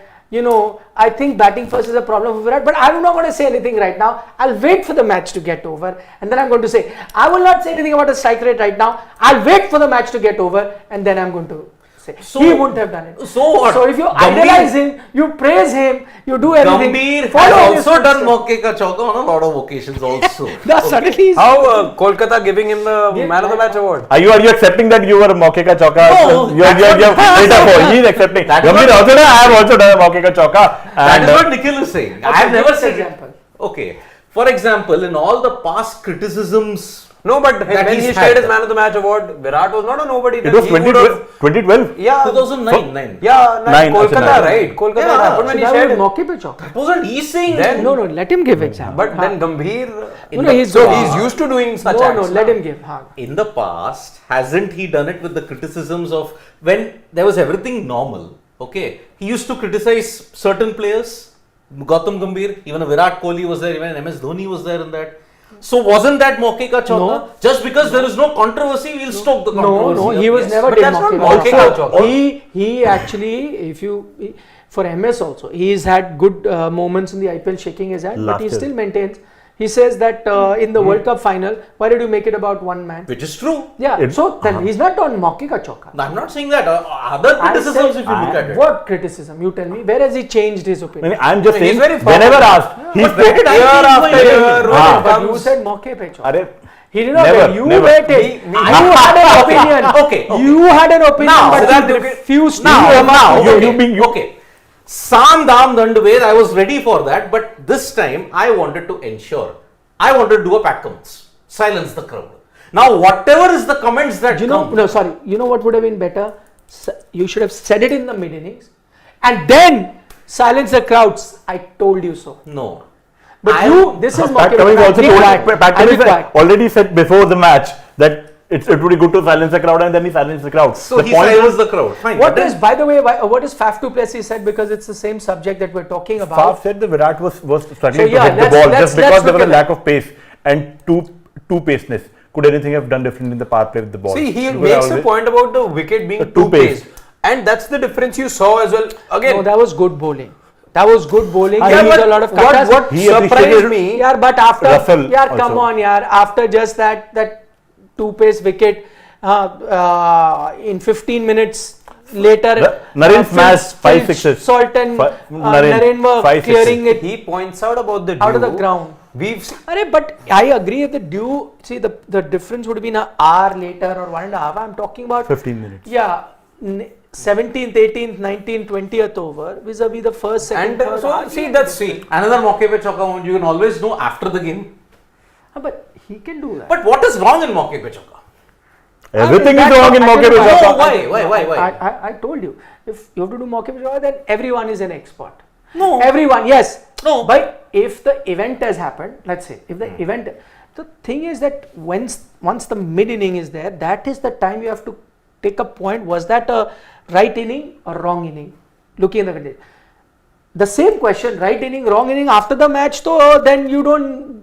I think batting first is a problem for Virat, but I'm not going to say anything right now. I'll wait for the match to get over, and then I'm going to say, I will not say anything about the strike rate right now. I'll wait for the match to get over, and then I'm going to say. So, he wouldn't have done it. So what? So if you idolize him, you praise him, you do everything. Gambhir follow has his also done footsteps. Mauke ka chauka on a lot of occasions also. That's suddenly he's- How Kolkata giving him the man of the match award? Are you accepting that you were a Mauke ka chauka? No, you are metaphor. He is accepting. That is Gambhir what- also, I have also done a Mauke ka chauka. That And is what Nikhil is saying. I have Okay, never give us said example. Okay. For example, in all the past criticisms, No, but that when he's he had. shared his man of the match award, Virat was not a nobody. it then. was He would 2012. have- 2012. Yeah, 2009. Yeah, Nine, Kolkata, actually, nine. right? Kolkata Yeah, happened when So he that shared was it. Mauke pe chauka. That wasn't he saying. Then- No, let him give example. But then Gambhir, No, he's so good. he's used to doing such No, acts. let him give. In the past, hasn't he done it with the criticisms of when there was everything normal? Okay, he used to criticize certain players. Gautam Gambhir, even a Virat Kohli was there, even MS Dhoni was there in that. So wasn't that Mauke ka chauka? No. Just because there is no controversy, we'll stoke the No, controversy. he was Yes. never But did that's not Mauke Mauke ka ka chauka. chauka. He actually, for MS also, he's had good moments in the IPL shaking his head, but he Last year. still maintains. He says that in the World Cup final, why did you make it about one man? Which is true. Yeah, so then he's not on Mauke ka chauka. I'm not saying that. Other I criticisms, said- if you look at it. What criticism? You tell me. Where has he changed his opinion? I'm just He's saying, very whenever forward. asked, he But where did I spoke. Year change my after opinion? year, Ah. But you Comes- said Mauke pe chauka. Arre, He did not Never, wait. You never. waited. We- You had an Okay, opinion. okay. You had an opinion, Now, but Siddharth, you okay. refused to. Now, you okay, being- okay. Sam Dam Dandaved, I was ready for that, but this time I wanted to ensure. I wanted to do a pat comments. Silence the crowd. Now, whatever is the comments that You know, come, no, sorry. You know what would have been better? You should have said it in the mid innings, and then silence the crowds. I told you so. no. But this is Pat Mauke. Cummins also Be told, quiet. Pat I'll be Cummins quiet. already said before the match that it would be good to silence the crowd, and then he silenced the crowd. So the he point silenced the crowd. Fine. What but is, by the way, what is Faf du Plessis said, because it's the same subject that we're talking about. Faf said the Virat was struggling So, yeah, to hit the let's- ball let's- just because let's there was look a at lack of pace and two paceness. Could anything have done different in the power play with the ball? See, he Because makes a always- point about the wicket being The too two-paced. paced. And that's the difference you saw as well. Again, No, that was good bowling. That was good bowling. Yeah, He but used a lot of cutters. what He surprised appreciated- me, Yeah, but after, Russell yeah, come also. on, yeah, after just that two-pace wicket, in 15 minutes later, Naren smashed Phil 5 sixes. Salt and Naren, Naren were 5 clearing it he points out about the out of dew. the ground. We've seen, Arey, but I agree that the dew, see, the difference would have been an hour later or 1.5 hours. I'm talking about 15 minutes. Yeah, 17th, 18th, 19th, 20th over vis-a-vis the first, second, and third. so hardly see any that's difference. another Mauke pe chauka moment you can always know after the game. But he can do that. But what is wrong in Mauke pe chauka? Everything I is mean, wrong in I Mauke can- pe I- chauka. No, why? I told you, if you have to do Mauke pe chauka, then everyone is an expert. No. Everyone, yes. No. But if the event has happened, let's say, if the event, the thing is that once the mid inning is there, that is the time you have to take a point. Was that a right inning or wrong inning? Looking at the condition. The same question, right inning, wrong inning after the match, so then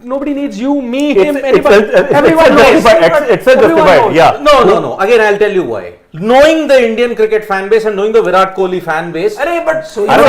nobody needs you, me, him, anybody. Everyone knows. It's justified. Yeah. No. Again, I'll tell you why. Knowing the Indian cricket fan base and knowing the Virat Kohli fan base. Arey, but so I mean,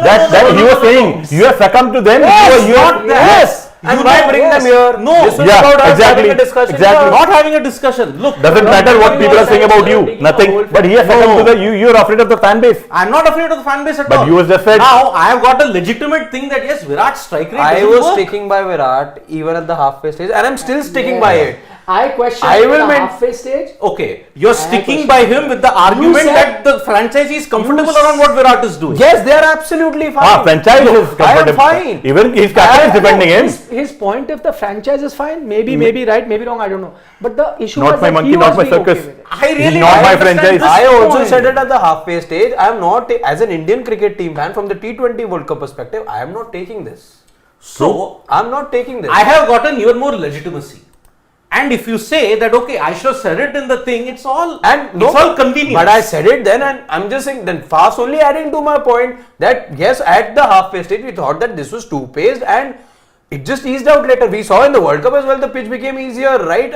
that he was saying you have succumbed to them. Yes, you are not that. yes. and why bring them here? No. This was Yeah, about us exactly, having a discussion. exactly. Not having a discussion. Look, Doesn't matter what people are saying about you. Taking a Nothing. whole But he has succumbed to the you. You are afraid of the fan base. I'm not afraid of the fan base at But all. you was just said- Now, I have got a legitimate thing that yes, Virat's strike rate I doesn't was work. sticking by Virat even at the halfway stage, and I'm still sticking by it. I question I will the main- halfway stage. Okay, you're sticking question. by him with the argument said- that the franchise is comfortable You around what Virat is doing. Yes, they are absolutely fine. Franchise is I am comfortable. fine. Even his captain is defending him. His point, if the franchise is fine, maybe right, maybe wrong, I don't know. But the issue Not was my that monkey, he not was my being okay circus. with it. I really not don't my understand franchise. this I also point. said it at the halfway stage. I am not, as an Indian cricket team fan from the T20 World Cup perspective, I am not taking this. So, I'm not taking this. I have gotten even more legitimacy. And if you say that, okay, I should have said it in the thing, it's all convenient. But I said it then, and I'm just saying, then fast only adding to my point that yes, at the halfway stage, we thought that this was too paced, and it just eased out later. We saw in the World Cup as well, the pitch became easier, right?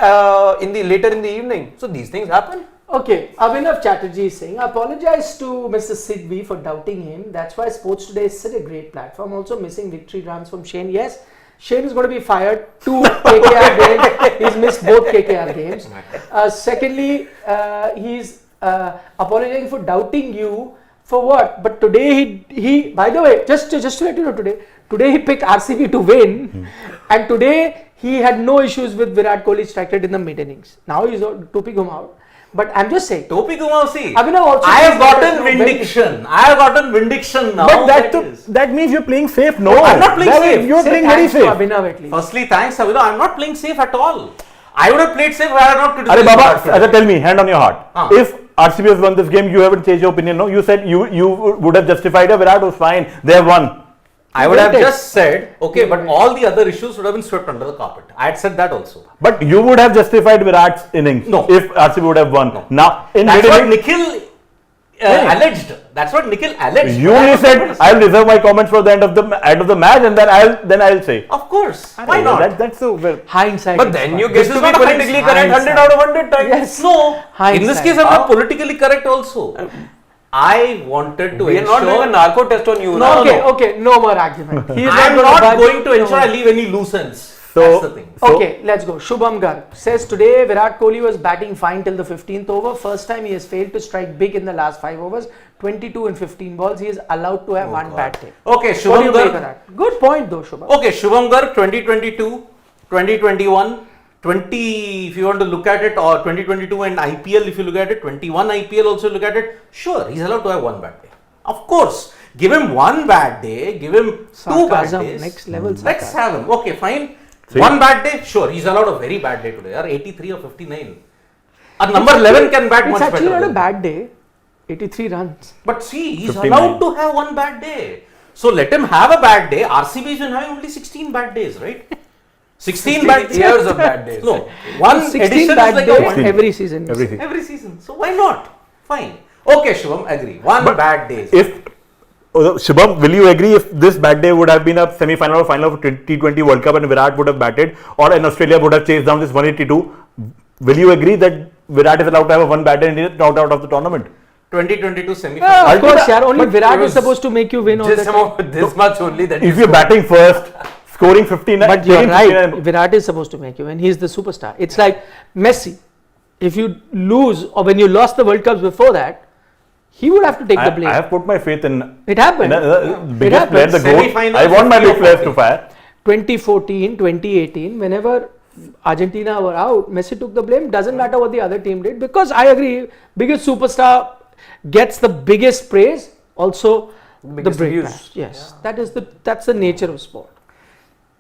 Later in the evening. So these things happen. Okay, Abhinav Chatterjee is saying, I apologize to Mr. Sidvi for doubting him. That's why Sports Today is such a great platform. Also missing victory runs from Shane. Yes, Shane is going to be fired. 2 KKR games. He's missed both KKR games. Secondly, he's apologizing for doubting you. For what? But today he by the way, just to let you know, today he picked RCB to win, and today he had no issues with Virat Kohli strike rate in the mid innings. Now he's topping him out. But I'm just saying. Topi Kumar, see. Abhinav also I have gotten vindication. I have gotten vindication now. But that means you're playing safe. No, I'm not playing safe. You're playing very safe. Abhinav at least. Firstly, thanks Abhinav. I'm not playing safe at all. I would have played safe if I had not criticized. Arey Baba, tell me, hand on your heart. Ah. If RCB has won this game, you haven't changed your opinion, no? You said you would have justified it. Virat was fine. They have won. I would have just said, okay, but all the other issues would have been swept under the carpet. I had said that also. But you would have justified Virat's innings if RCB would have won. No. Now, that's what Nikhil alleged. That's what Nikhil alleged. You only said I'll reserve my comments for the end of the match, and then I'll say. Of course. Why not? That's so well. Hindsight. But then you get This to is be not politically correct 100 out of 100 times. Yes. No. In this Hindsight. case, I'm not politically correct also. I wanted to We are ensure. not doing a narco test on you. No, now. okay, no more argument. He is I'm gonna not budge. going to No ensure more. I leave any loose ends. So- That's the thing. Okay, let's go. Shubham Garg says today Virat Kohli was batting fine till the 15th over. First time he has failed to strike big in the last 5 overs. 22 and 15 balls. He is allowed to have one bad day. Okay, What do Shubham you make of Garg. that? Good point though, Shubham. Okay, Shubham Garg 2022, 2021, 20 if you want to look at it, or 2022 and IPL if you look at it, 21 IPL also look at it. Sure, he's allowed to have one bad day. Of course, give him one bad day, give him 2 bad Sarcasm, days. next level Let's sarcasm. have him. Okay, fine. See? One bad day, sure, he's allowed a very bad day today. Or 83 or 59. Or number 11 can bat much It's actually better. not a than bad day. 83 runs. But see, he's 59. allowed to have one bad day. So let him have a bad day. RCB has been having only 16 bad days, right? 16 bad days. years of bad days. No, one 16 addition bad is like days a one every season. every season. So why not? Fine. Okay, Shubham, agree. One bad day. If Shubham, will you agree if this bad day would have been a semi-final or final of T20 World Cup and Virat would have batted, or in Australia would have chased down this 182? Will you agree that Virat is allowed to have a one bad day and he is knocked out of the tournament? 2022 semi-final. Of course, yeah, only But Virat it is supposed to make you win all the Just time. this much only that If you you're batting first, scoring 59, But you're taking right. 59 Virat is supposed to make you win. He's the superstar. It's like Messi. If you lose, or when you lost the World Cups before that, he would have to take the blame. I have put my faith in It happened. biggest player, the GOAT. Semi-final, I want my 50 or big players 40. to fire. 2014, 2018, whenever Argentina were out, Messi took the blame. Doesn't matter what the other team did, because I agree, biggest superstar gets the biggest praise, also Biggest the break views. match. Yes, that's the nature of sport.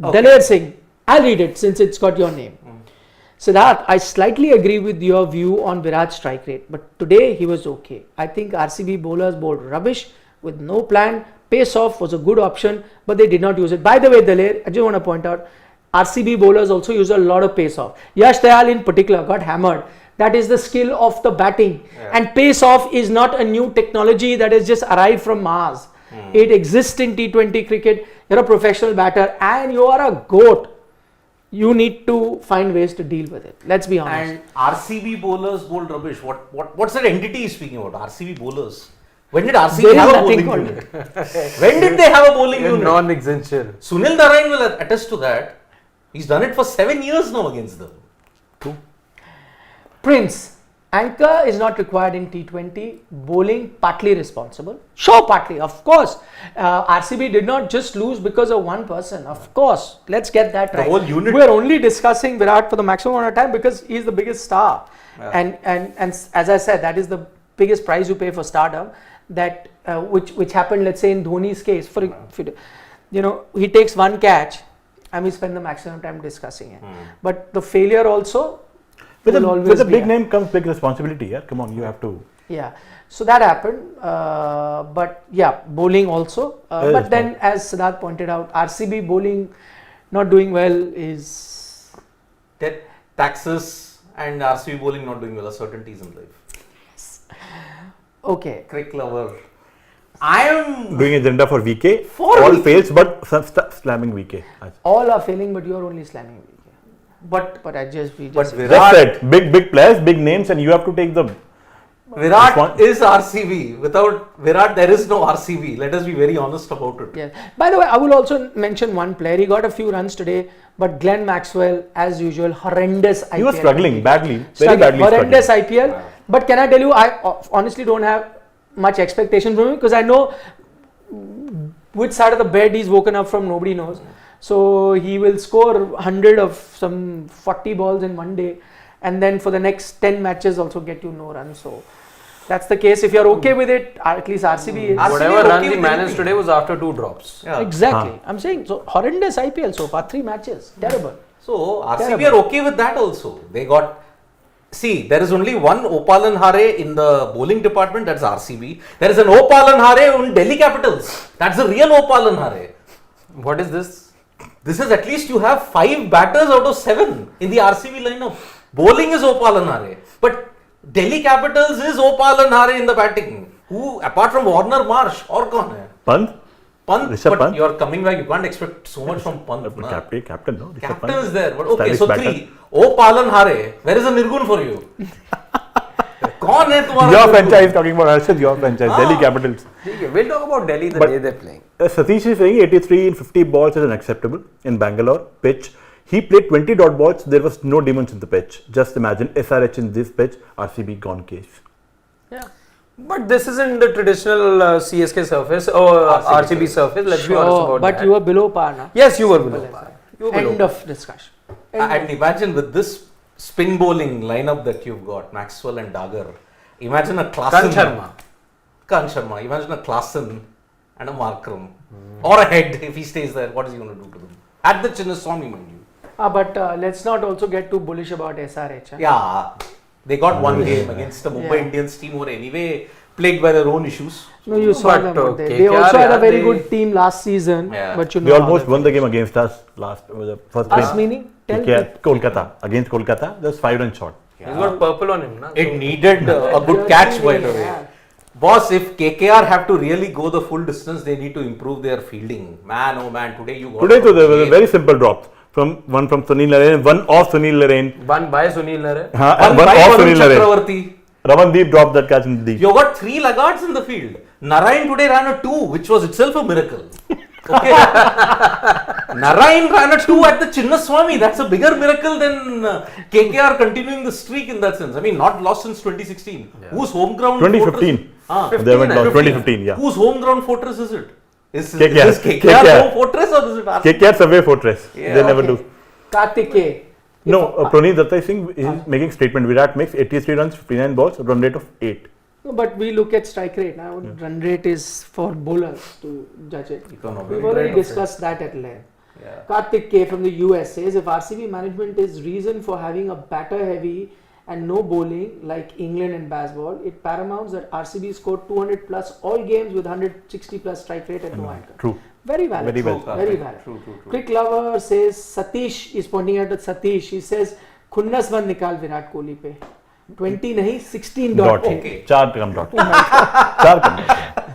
Daler Singh, I'll read it since it's got your name. Siddharth, I slightly agree with your view on Virat's strike rate, but today he was okay. I think RCB bowlers bowled rubbish with no plan. Pace off was a good option, but they did not use it. By the way, Daler, I just want to point out, RCB bowlers also use a lot of pace off. Yash Dayal in particular got hammered. That is the skill of the batting. And pace off is not a new technology that has just arrived from Mars. It exists in T20 cricket. You're a professional batter and you are a GOAT. You need to find ways to deal with it. Let's be honest. And RCB bowlers bowled rubbish. What's that entity he's speaking about? RCB bowlers. When did RCB There is have a nothing bowling called unit? When did they have a bowling unit? non-essential. Sunil Narine will attest to that. He's done it for 7 years now against them. Prince, anchor is not required in T20. Bowling partly responsible. Sure, partly, of course. RCB did not just lose because of one person. Of course, let's get that right. whole unit. We are only discussing Virat for the maximum amount of time because he's the biggest star. And as I said, that is the biggest price you pay for stardom. That which happened, let's say in Dhoni's case. He takes one catch, and we spend the maximum time discussing it. But the failure also. With will always a be big a- name comes big responsibility. Yeah, come on, you have to. Yeah, so that happened, but yeah, bowling also. But then, as Siddharth pointed out, RCB bowling not doing well is Taxes and RCB bowling not doing well are certainties in life. okay. Crick lover. I am Doing agenda for VK. For all VK. fails, but slamming VK. All are failing, but you are only slamming. but But I just we But just Virat- That's it. Big players, big names, and you have to take the Virat is RCB. Without Virat, there is no RCB. Let us be very honest about it. Yeah. By the way, I will also mention one player. He got a few runs today, but Glenn Maxwell, as usual, horrendous IPL. He was struggling badly, very Struggling. badly. Horrendous Struggling. IPL. But can I tell you, I honestly don't have much expectation from him because I know which side of the bed he's woken up from, nobody knows. So he will score 100 of some 40 balls in one day, and then for the next 10 matches also get you no runs. So that's the case. If you're okay with it, at least RCB is. Whatever okay runs he with managed anything. today was after 2 drops. Yeah. Exactly. I'm saying so horrendous IPL so far, 3 matches, terrible. So RCB Terrible. are okay with that also. They got. See, there is only one Opalan Hare in the bowling department. That's RCB. There is an Opalan Hare in Delhi Capitals. That's the real Opalan Hare. What is this? This is at least you have 5 batters out of 7 in the RCB lineup. Bowling is Opalan Hare, but Delhi Capitals is Opalan Hare in the batting. Who apart from Warner Marsh or kaun hai? Pant? Pant, Rishabh but Pant? you're coming back. You can't expect so much from Pant. na. Captain, no? Rishabh Captain Pant. is there, but okay. Stylish So batter. 3. Opalan Hare. Where is the Nirgun for you? कौन है तुम्हारा Your Nirgun? franchise, talking about Arshad, your franchise, Delhi Capitals. We'll talk about Delhi the But- day they're playing. Satish is saying 83 in 50 balls is unacceptable in Bangalore pitch. He played 20 dot balls. There was no demons in the pitch. Just imagine SRH in this pitch. RCB gone case. Yeah. But this isn't the traditional CSK surface or RCB surface. Let's be honest about but that. you were below par now. Yes, you were below par. You were below End par. of discussion. And imagine with this spin bowling lineup that you've got, Maxwell and Dagger. Imagine a Klassen. Khan Sharma. Imagine a Klassen and a Markram. Or a Head if he stays there. What is he going to do to them? At the Chinnaswamy, mind you. But let's not also get too bullish about SRH. Huh? Yeah. They got one game against the Mumbai Yeah. Indians team who were anyway plagued by their own issues. No, you saw But, them. But they KKR, also had a yeah, very they- good team last season. Yeah. But you know They how almost they won the finished. game against us last the first Us game. meaning? Tell KKR, me. Kolkata against Kolkata. Just 5-run shot. He's got purple on him. Na? It needed a good catch, by the way. Yeah. Boss, if KKR have to really go the full distance, they need to improve their fielding. Man, oh man, today you got Today, out of there was a game. very simple drop. One from Sunil Narine, one off Sunil Narine. One by Sunil Narine. And One one by off Varun Sunil Narine. Chakravarti. Ramandeep dropped that catch in the deep. You got 3 laggards in the field. Narayan today ran a 2, which was itself a miracle. Okay. Narayan ran a 2 at the Chinnaswamy. That's a bigger miracle than KKR continuing the streak in that sense. I mean, not lost since 2016. Whose home ground? 2015. Fortress? Ah, They went lost. 15. 2015, yeah. Whose home ground fortress is it? Is KKR. this KKR's KKR. home fortress or is it RCB? KKR's away fortress. Yeah, They never Okay. do. Karthikeya. No, Praneeth Datta is saying he's making statement. Virat makes 83 runs, 59 balls, run rate of 8. No, but we look at strike rate. Now, run rate is for bowlers to judge it. Economic. We've already discussed that at length. Yeah. Karthik K from the US says if RCB management is reason for having a batter heavy and no bowling like England and baseball, it paramounts that RCB scored 200 plus all games with 160 plus strike rate and no anchor. True. Very valid. Very well. Very valid. True. Quick Lover says Satish is pointing out at Satish. He says खुन्नस बंद निकाल विराट कोहली पे 20 नहीं 16 Dot. Dot Okay. 4 come dot. 4 come dot.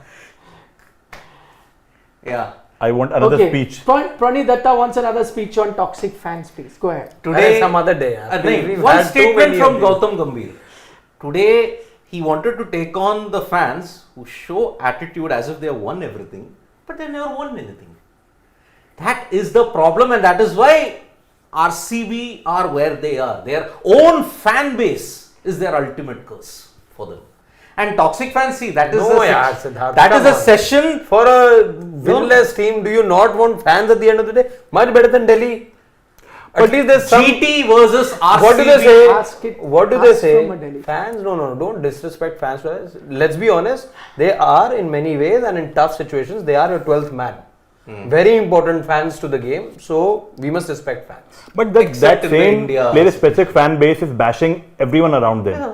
Yeah. I want another speech. Pranit Datta wants another speech on toxic fans, please. Go ahead. Today, some other day. Yeah. We've one had too statement many from of these. Gautam Gambhir. Today, he wanted to take on the fans who show attitude as if they have won everything, but they never won anything. That is the problem, and that is why RCB are where they are. Their own fan base is their ultimate curse for them. And toxic fans, see, that is No, a yeah, sec- Siddharth, that is come a on. session. For a winless team, do you not want fans at the end of the day? Much better than Delhi. At least there's some. GT versus RCB. What do they say? Ask it- What do they ask say? from a Delhi. Fans, no, don't disrespect fans. Let's be honest. They are in many ways and in tough situations. They are your 12th man. Very important fans to the game. So we must respect fans. But that Except in same India. player specific fan base is bashing everyone around them. Yeah.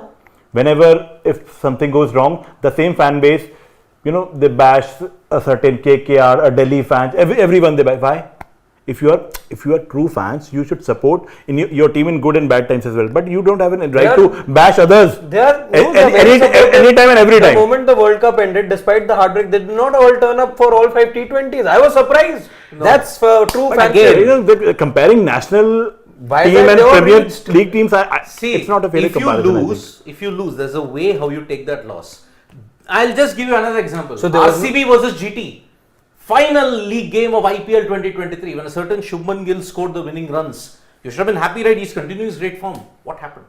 Whenever if something goes wrong, the same fan base, they bash a certain KKR, a Delhi fans, everyone they bash. Why? If you are true fans, you should support in your team in good and bad times as well. But you don't have a right to bash others They are very supportive. anytime and every The time. moment the World Cup ended, despite the heartbreak, they did not all turn up for all 5 T20s. I was surprised. That's true But fan again, sharing. comparing national Why is team that and they all Premier reached? League teams, See, it's not a fair if you comparison. if you lose, there's a way how you take that loss. I'll just give you another example. So there was RCB versus GT. Final league game of IPL 2023 when a certain Shubman Gill scored the winning runs. You should have been happy, right? He's continuing his great form. What happened?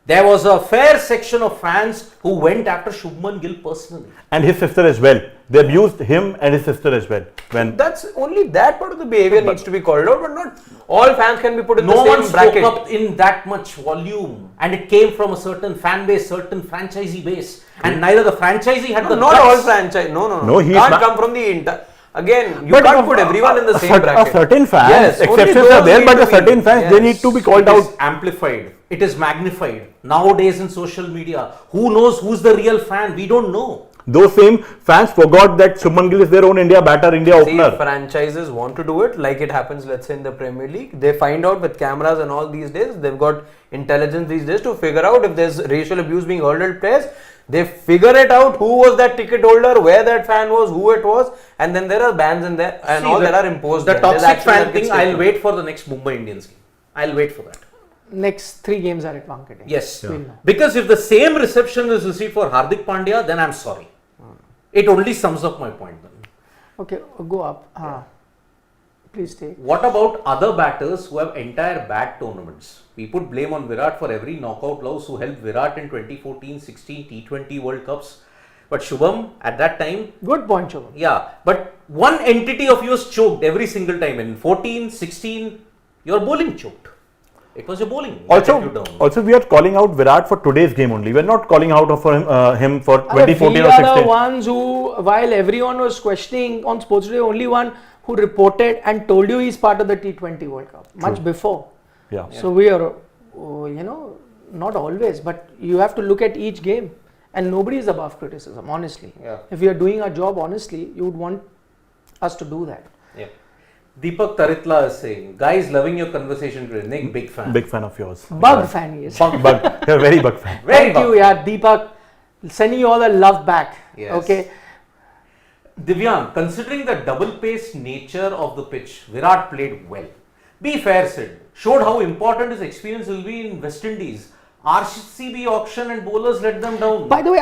There was a fair section of fans who went after Shubman Gill personally. And his sister as well. They abused him and his sister as well. When That's only that part of the behavior needs to be called out, but not all fans can be put in No the one same spoke bracket. up in that much volume, and it came from a certain fan base, certain franchisee base, and neither the franchisee had the Not guts. all franchise. No. he's Can't not- come from the entire. Again, you But can't put everyone in the same bracket. A certain fans, Yes, only exceptions those are there, need but to a be- certain fans, they yes. need to be called It is out. amplified. It is magnified. Nowadays in social media, who knows who's the real fan? We don't know. Those same fans forgot that Shubman Gill is their own India batter, India See, opener. if franchises want to do it, like it happens, let's say in the Premier League, they find out with cameras and all these days, they've got intelligence these days to figure out if there's racial abuse being hurled at players. They figure it out who was that ticket holder, where that fan was, who it was, and then there are bans in there and See, all the- that are imposed. The there. There's toxic action fan that gets thing, I'll taken. wait for the next Mumbai Indians game. I'll wait for that. Next 3 games are at Wankhede. Yes. We'll know. Because if the same reception is received for Hardik Pandya, then I'm sorry. It only sums up my point then. Okay, go up. Please take. What about other batters who have entire bat tournaments? We put blame on Virat for every knockout loss who helped Virat in 2014, 16 T20 World Cups. But Shubham, at that time, Good point, Shubham. yeah, but one entity of yours choked every single time. In 14, 16, your bowling choked. It was your bowling. that let you down. Also, we are calling out Virat for today's game only. We are not calling out for him for Arre, 2014 we or are the 16. ones who, while everyone was questioning on Sports Day, only one who reported and told you he's part of the T20 World Cup much before. Yeah. So we are, not always, but you have to look at each game, and nobody is above criticism. Honestly, Yeah. if we are doing our job honestly, you would want us to do that. Yeah. Deepak Taritla is saying, guys, loving your conversation today. Nick, big fan. Big fan of yours. Bug fan he is. Bug. You're a very bug fan. Very Thank you, yeah, Deepak. Sending you all the love back. Yes. Okay. Divyang, considering the double-paced nature of the pitch, Virat played well. Be fair, Sid. Showed how important his experience will be in West Indies. RCB auction and bowlers let them down. By the way,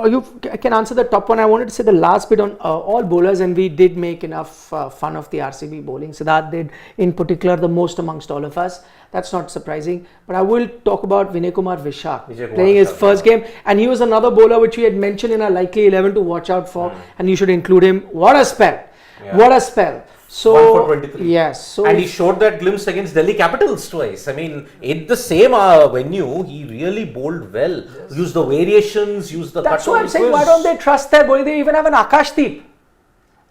you can answer the top one. I wanted to say the last bit on all bowlers, and we did make enough fun of the RCB bowling. Siddharth did, in particular, the most amongst all of us. That's not surprising. But I will talk about Vinay Kumar Vishak Vijay Kumar playing his Vishak, first game, and he was another bowler which we had mentioned in our likely 11 to watch out for, and you should include him. What a spell! Yeah. What a spell! So 1 for 23. yes, so and he showed that glimpse against Delhi Capitals twice. I mean, in the same venue, he really bowled well. Used the variations, used the that's cut why I'm saying, why don't they trust their bowling? They even have an Akashdeep.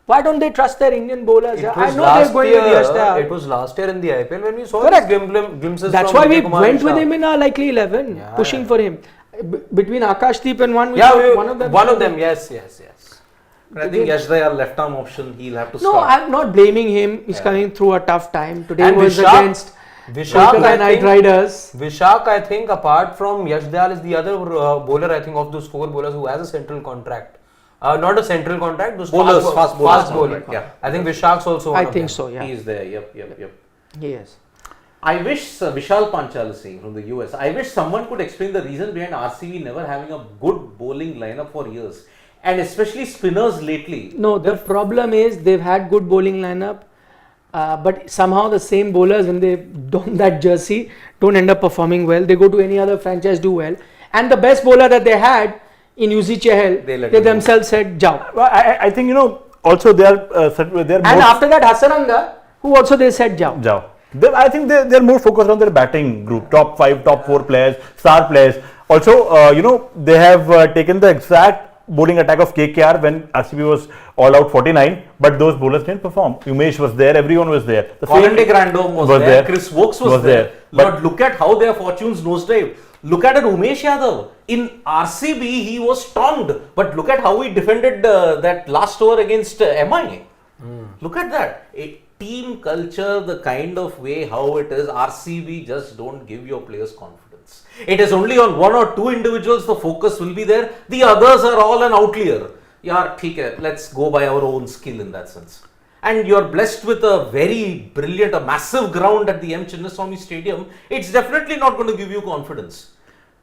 Why don't they trust their Indian bowlers? I know they're going with Yash. It was last year in the IPL when we saw Correct. these glimpses. That's from why we Vinay Kumar went with Vishak. him in our likely 11, Yeah, pushing yeah. for him. Between Akashdeep and one, we Yeah, thought one of them. One of them, yes. I think Yash Dayal left arm option, he'll have to No, start. I'm not blaming him. He's coming through a tough time. Today And was Vishak- against Vishak, Kolkata I Knight think- Riders. Vishak, I think, apart from Yash Dayal, is the other bowler, I think, of those 4 bowlers who has a central contract. Not a central contract, those Bowlers, fast fast bowler. bowlers, yeah. I think Vishak's also one I of think them. so, yeah. He is there, yep. Yes. I wish, Vishal Panchal is saying from the US, I wish someone could explain the reason behind RCB never having a good bowling lineup for years. And especially spinners lately. No, the problem is they've had good bowling lineup, but somehow the same bowlers, when they don that jersey, don't end up performing well. They go to any other franchise, do well. And the best bowler that they had in Yuzi Chahal, They let they him go. themselves said, Jao. Well, I think, also they are And after that, Hasaranga, who also they said, Jao. Jao. I think they're more focused on their batting group, top 5, top 4 players, star players. Also, they have taken the exact bowling attack of KKR when RCB was all out 49, but those bowlers didn't perform. Umesh was there, everyone was there. Colin de Grandhomme was there, Chris Wokes was there. But But look at how their fortunes nosedive. Look at Umesh Yadav. In RCB, he was stormed, but look at how he defended that last over against MI. Look at that. A team culture, the kind of way how it is, RCB just don't give your players confidence. It is only on 1 or 2 individuals the focus will be there. The others are all an outlier. Yeah, theek hai, let's go by our own skill in that sense. and you're blessed with a very brilliant, a massive ground at the M. Chinnaswamy Stadium, it's definitely not going to give you confidence.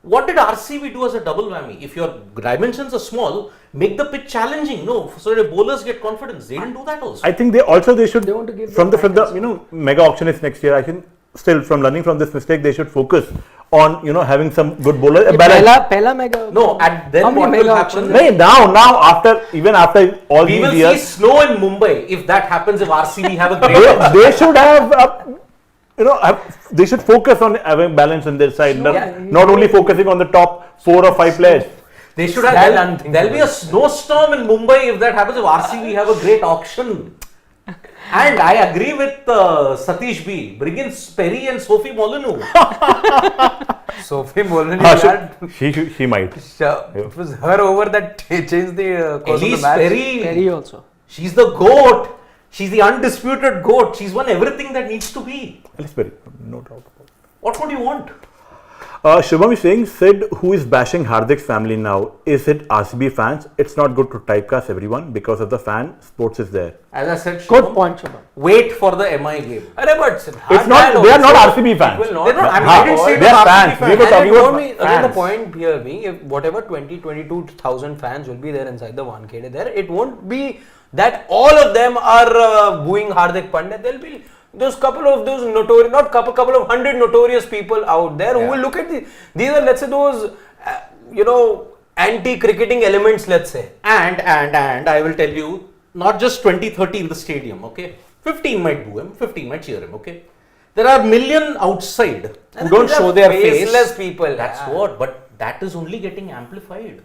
What did RCB do as a double whammy? If your dimensions are small, make the pitch challenging. No, so that bowlers get confidence. They didn't do that also. I think they should They want to give from them the mega auction is next year. I think still from learning from this mistake, they should focus on having some good bowlers. Pehla mega. No, and then How many what will mega happen? auctions? Now after all We these will see years, snow in Mumbai if that happens. If RCB have a great they should have. They should focus on having balance on their side, not only focusing on the top 4 or 5 players. They should have. There'll be a snowstorm in Mumbai if that happens. If RCB have a great auction. And I agree with Satish B. Bring in Perry and Sophie Molyneux. Sophie Molyneux, She might. it was her over that changed the course of the Elise match. Perry also. She's the GOAT. She's the undisputed GOAT. She's won everything that needs to be. No doubt about it. What would you want? Shubham is saying, Sid, who is bashing Hardik's family now, is it RCB fans? It's not good to typecast everyone because of the fan. Sports is there. As I said, Good Shubham, point, Shubham. wait for the MI game. It's not. They are not RCB fans. They're not. I didn't say They are RCB fans. We were talking about Again, fans. the point here being, if whatever 22,000 fans will be there inside the 1KD there, it won't be that all of them are booing Hardik Pandya. There'll be those couple of those notorious, not couple of 100 notorious people out there who will look at these are, let's say, those anti-cricketing elements, let's say. And I will tell you, not just 20-30 in the stadium, okay? 15 might boo him, 15 might cheer him, okay? There are million outside who don't show their face. Faceless people. That's what, but that is only getting amplified.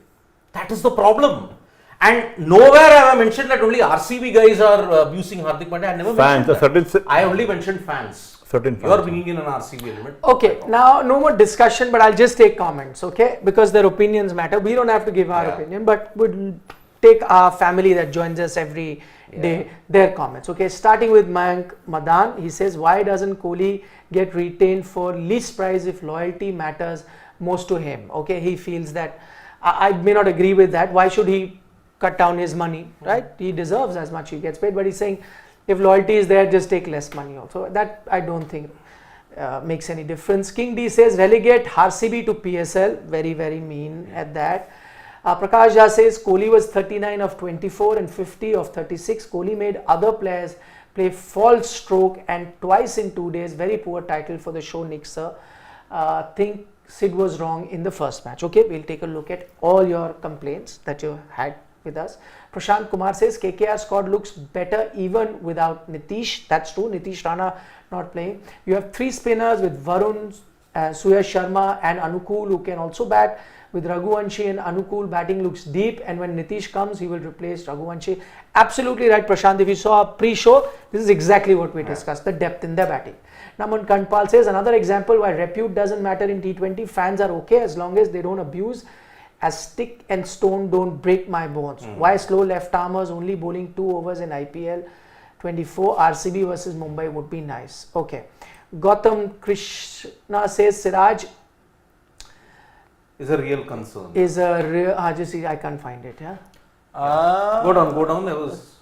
That is the problem. And nowhere have I mentioned that only RCB guys are abusing Hardik Pandya. I never mentioned that. I only mentioned fans. Certain You are fans. bringing in an RCB element. Okay, now no more discussion, but I'll just take comments, okay? Because their opinions matter. We don't have to give our opinion, but we'll take our family that joins us every day, their comments, okay? Starting with Mayank Madan, he says, why doesn't Kohli get retained for least price if loyalty matters most to him? Okay, he feels that, I may not agree with that. Why should he cut down his money, right? He deserves as much he gets paid, but he's saying if loyalty is there, just take less money also. That I don't think makes any difference. King D says relegate RCB to PSL. Very, very mean at that. Prakash Jha says Kohli was 39 of 24 and 50 of 36. Kohli made other players play false stroke and twice in 2 days. Very poor title for the show, Nick sir. Think Sid was wrong in the first match. Okay, we'll take a look at all your complaints that you had with us. Prashant Kumar says KKR squad looks better even without Nitish. That's true. Nitish Rana not playing. You have 3 spinners with Varun, Suyash Sharma and Anukul who can also bat. With Raghuvanshi and Anukul, batting looks deep, and when Nitish comes, he will replace Raghuvanshi. Absolutely right, Prashant. If you saw our pre-show, this is exactly what we discussed, the depth in their batting. Naman Kantpal says, another example why repute doesn't matter in T20. Fans are okay as long as they don't abuse. As stick and stone don't break my bones. Why slow left armers only bowling 2 overs in IPL 24? RCB versus Mumbai would be nice. Okay. Gautam Krishna says Siraj Is a real concern. is a real. Just see, I can't find it. Yeah. Go down. There was.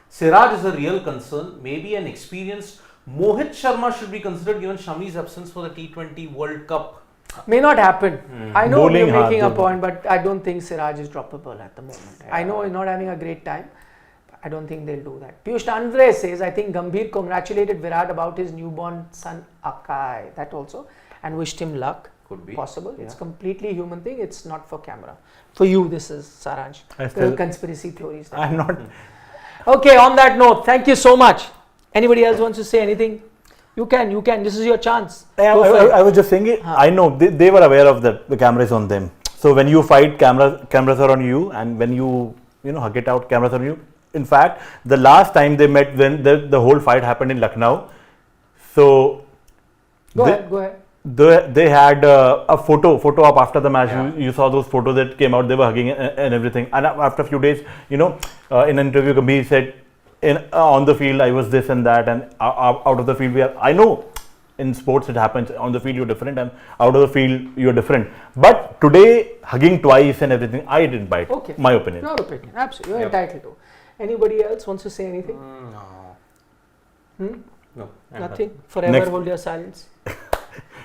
Siraj is a real concern. Maybe an experienced Mohit Sharma should be considered given Shami's absence for the T20 World Cup. May not happen. I know Bowling you're making a hard, point, but I don't think Siraj is droppable at the moment. I know he's not having a great time. I don't think they'll do that. Piyush Andre says, I think Gambhir congratulated Virat about his newborn son Akai. That also. And wished him luck. Could be. Possible. It's completely human thing. It's not for camera. For you, this is Saransh. Conspiracy theories. I'm not. Okay, on that note, thank you so much. Anybody else wants to say anything? You can. This is your chance. I was just saying, I know they were aware of the cameras on them. So when you fight, cameras are on you, and when you hug it out, cameras are on you. In fact, the last time they met, when the whole fight happened in Lucknow, so Go ahead. They had a photo up after the match. You saw those photos that came out. They were hugging and everything. And after a few days, in an interview, Gambhir said, on the field I was this and that, and out of the field I know in sports it happens. On the field you're different, and out of the field you're different. But today, hugging twice and everything, I didn't bite. Okay. My opinion. Your opinion, absolutely. You're entitled to. Anybody else wants to say anything? No. Hmm? No. Nothing. Forever Next. hold your silence.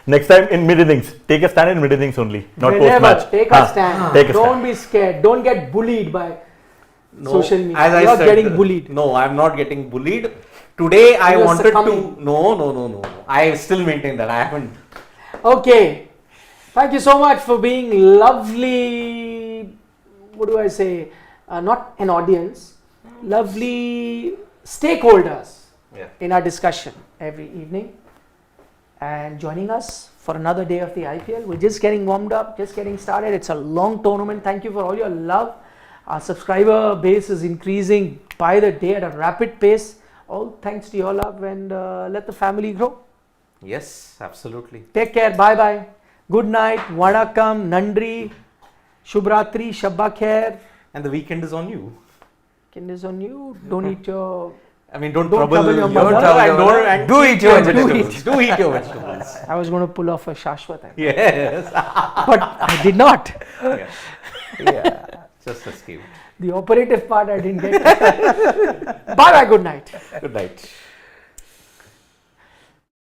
Next time in mid innings, take a stand in mid innings only, not post Whenever, match. take a stand. Take a Don't stand. be scared. Don't get bullied by No, social media. as I You're said, getting bullied. No, I'm not getting bullied. Today I You're wanted succumbing. to. No. I still maintain that I haven't. Okay. Thank you so much for being lovely. What do I say? Not an audience. Lovely stakeholders Yeah. in our discussion every evening and joining us for another day of the IPL. We're just getting warmed up, just getting started. It's a long tournament. Thank you for all your love. Our subscriber base is increasing by the day at a rapid pace. All thanks to your love, and let the family grow. Yes, absolutely. Take care. Bye bye. Good night. Vanakkam. Nandri. Shubhratri. Shabba Khair. And the weekend is on you. Weekend is on you. Don't eat your. I mean, don't Don't trouble trouble your your mother. mother and don't and Do eat eat your vegetables. Do eat your vegetables. I was going to pull off a Shashwat, Yes. but I did not. Yeah. Yeah. Just escaped. The operative part I didn't get. Bye bye. Good night. Good night.